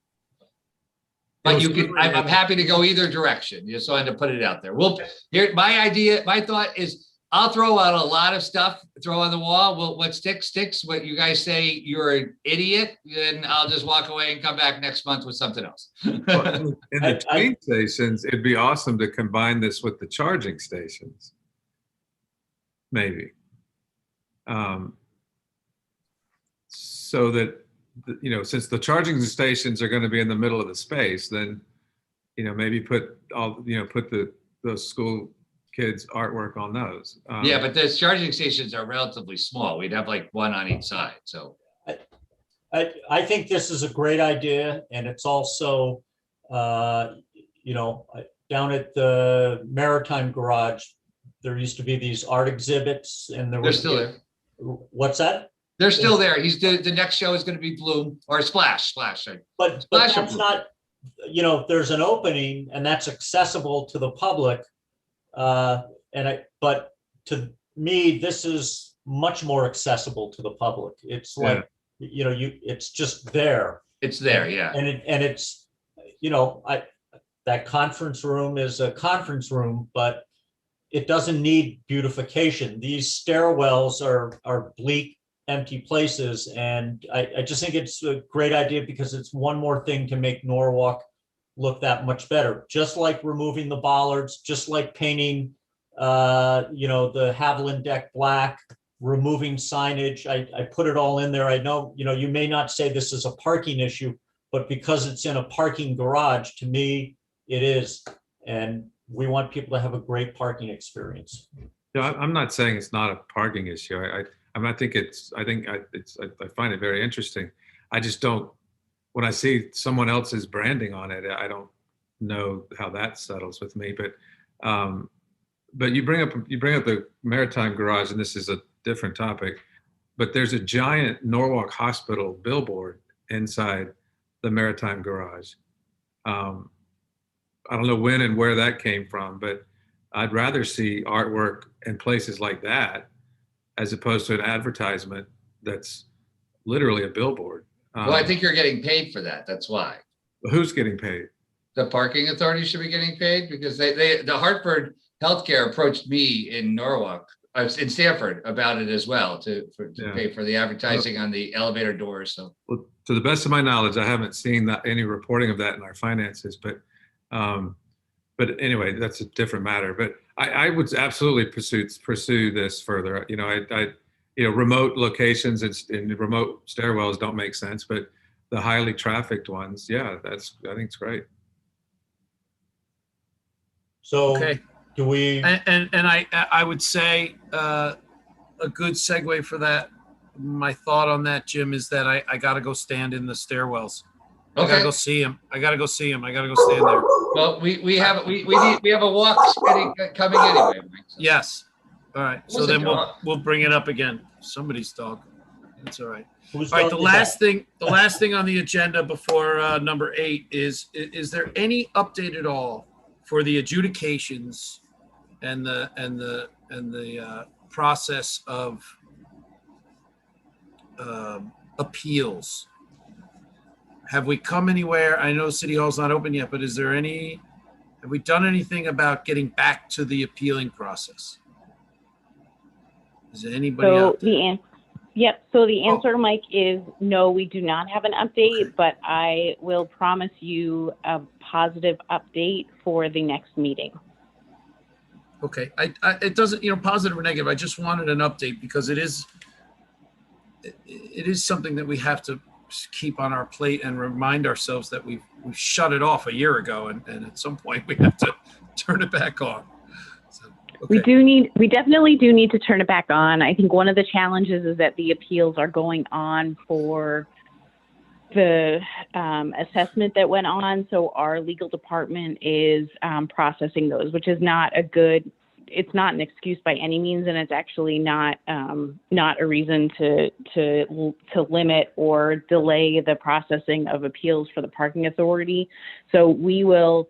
But I'm happy to go either direction. Just wanted to put it out there. My thought is I'll throw out a lot of stuff, throw on the wall. Well, what sticks. What you guys say you're an idiot, then I'll just walk away and come back next month with something else. Well, in the train stations, it'd be awesome to combine this with the charging stations. Maybe. So that, since the charging stations are going to be in the middle of the space, then, maybe put those school kids' artwork on those. Yeah, but the charging stations are relatively small. We'd have like one on each side. So I think this is a great idea, and it's also, down at the Maritime Garage, there used to be these art exhibits, and they're still there. What's that? They're still there. The next show is going to be Bloom or Splash. But that's not, there's an opening, and that's accessible to the public. But to me, this is much more accessible to the public. It's like, it's just there. It's there, yeah. And it's, that conference room is a conference room, but it doesn't need beautification. These stairwells are bleak, empty places. And I just think it's a great idea because it's one more thing to make Norwalk look that much better. Just like removing the bollards, just like painting, the Haviland deck black, removing signage. I put it all in there. I know, you may not say this is a parking issue, but because it's in a parking garage, to me, it is. And we want people to have a great parking experience. I'm not saying it's not a parking issue. I find it very interesting. I just don't, when I see someone else's branding on it, I don't know how that settles with me. But you bring up the Maritime Garage, and this is a different topic, but there's a giant Norwalk Hospital billboard inside the Maritime Garage. I don't know when and where that came from, but I'd rather see artwork in places like that as opposed to an advertisement that's literally a billboard. Well, I think you're getting paid for that. That's why. Who's getting paid? The parking authority should be getting paid because the Hartford Healthcare approached me in Norwalk, in Stanford about it as well to pay for the advertising on the elevator doors. So, Well, to the best of my knowledge, I haven't seen any reporting of that in our finances, but anyway, that's a different matter. But I would absolutely pursue this further. You know, remote locations and remote stairwells don't make sense, but the highly trafficked ones, yeah, I think it's great. So Okay. do we, And I would say a good segue for that, my thought on that, Jim, is that I got to go stand in the stairwells. I got to okay. go see him. I got to go see him. I got to go stand there. Well, we have a walk coming anyway. Mike, so. Yes. All right. Who's So the then dog? we'll bring it up again. Somebody's dog. That's all right. who's All right. dog The last thing on the agenda before number 8 is there any update at all for the adjudications and the process of appeals? Have we come anywhere? I know City Hall's not open yet, but have we done anything about getting back to the appealing process? Is there anybody out there? So the answer, Mike, is no, we do not have an update, but I will promise you a positive update for the next meeting. Okay, it doesn't, positive or negative, I just wanted an update because it is something that we have to keep on our plate and remind ourselves that we've shut it off a year ago, and at some point we have to turn it back on. So, okay. We definitely do need to turn it back on. I think one of the challenges is that the appeals are going on for the assessment that went on. So our legal department is processing those, which is it's not an excuse by any means, and it's actually not a reason to limit or delay the processing of appeals for the parking authority. So we'll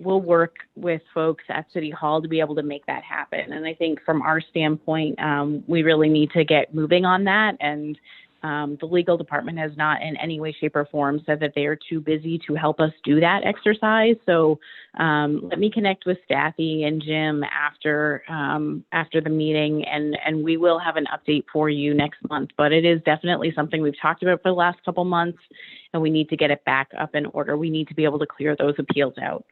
work with folks at City Hall to be able to make that happen. And I think from our standpoint, we really need to get moving on that. And the legal department has not in any way, shape, or form said that they are too busy to help us do that exercise. So let me connect with Staffy and Jim after the meeting, and we will have an update for you next month. But it is definitely something we've talked about for the last couple months, and we need to get it back up in order. We need to be able to clear those appeals out.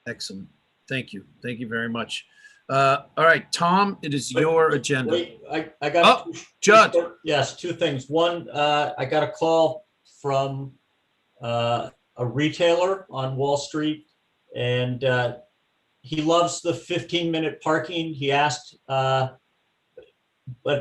Excellent. Thank you. Thank you very much. All right, Tom, it is your agenda. wait, I got. Judd. Yes, two things. One, I got a call from a retailer on Wall Street, and he loves the 15-minute parking. He asked, but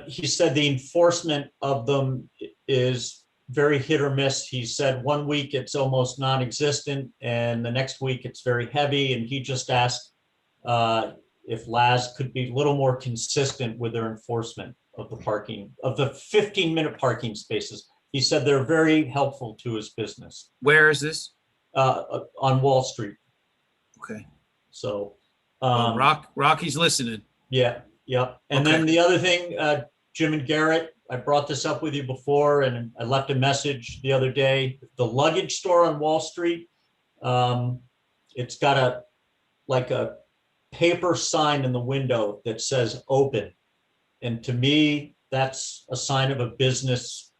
he said the enforcement of them is very hit or miss. He said 1 week it's almost non-existent, and the next week it's very heavy. And he just asked if LAS could be a little more consistent with their enforcement of the parking, of the 15-minute parking spaces. He said they're very helpful to his business. Where is this? On Wall Street. Okay. So. Rocky's listening. Yeah. And then the other thing, Jim and Garrett, I brought this up with you before, and I left a message the other day. The luggage store on Wall Street, it's got a paper sign in the window that says open. And to me, that's a sign of a business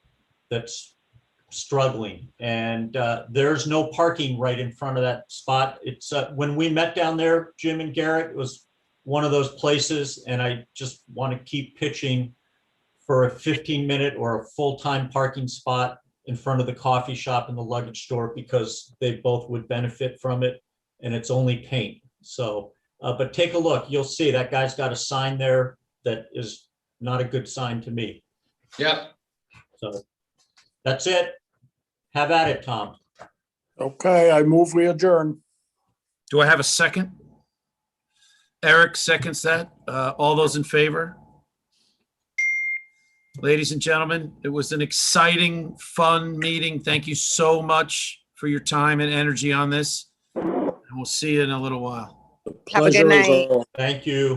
that's struggling. And there's no parking right in front of that spot. It's when we met down there, Jim and Garrett, it was one of those places. And I just want to keep pitching for a 15-minute or a full-time parking spot in front of the coffee shop and the luggage store, because they both would benefit from it. And it's only paint. So, but take a look, you'll see that guy's got a sign there that is not a good sign to me. Yeah. So that's it. Have at it, Tom. Okay, I move we adjourn. Do I have a second? Eric seconds that. All those in favor? Ladies and gentlemen, it was an exciting, fun meeting. Thank you so much for your time and energy on this. And we'll see you in a little while. Pleasure is all. Thank you.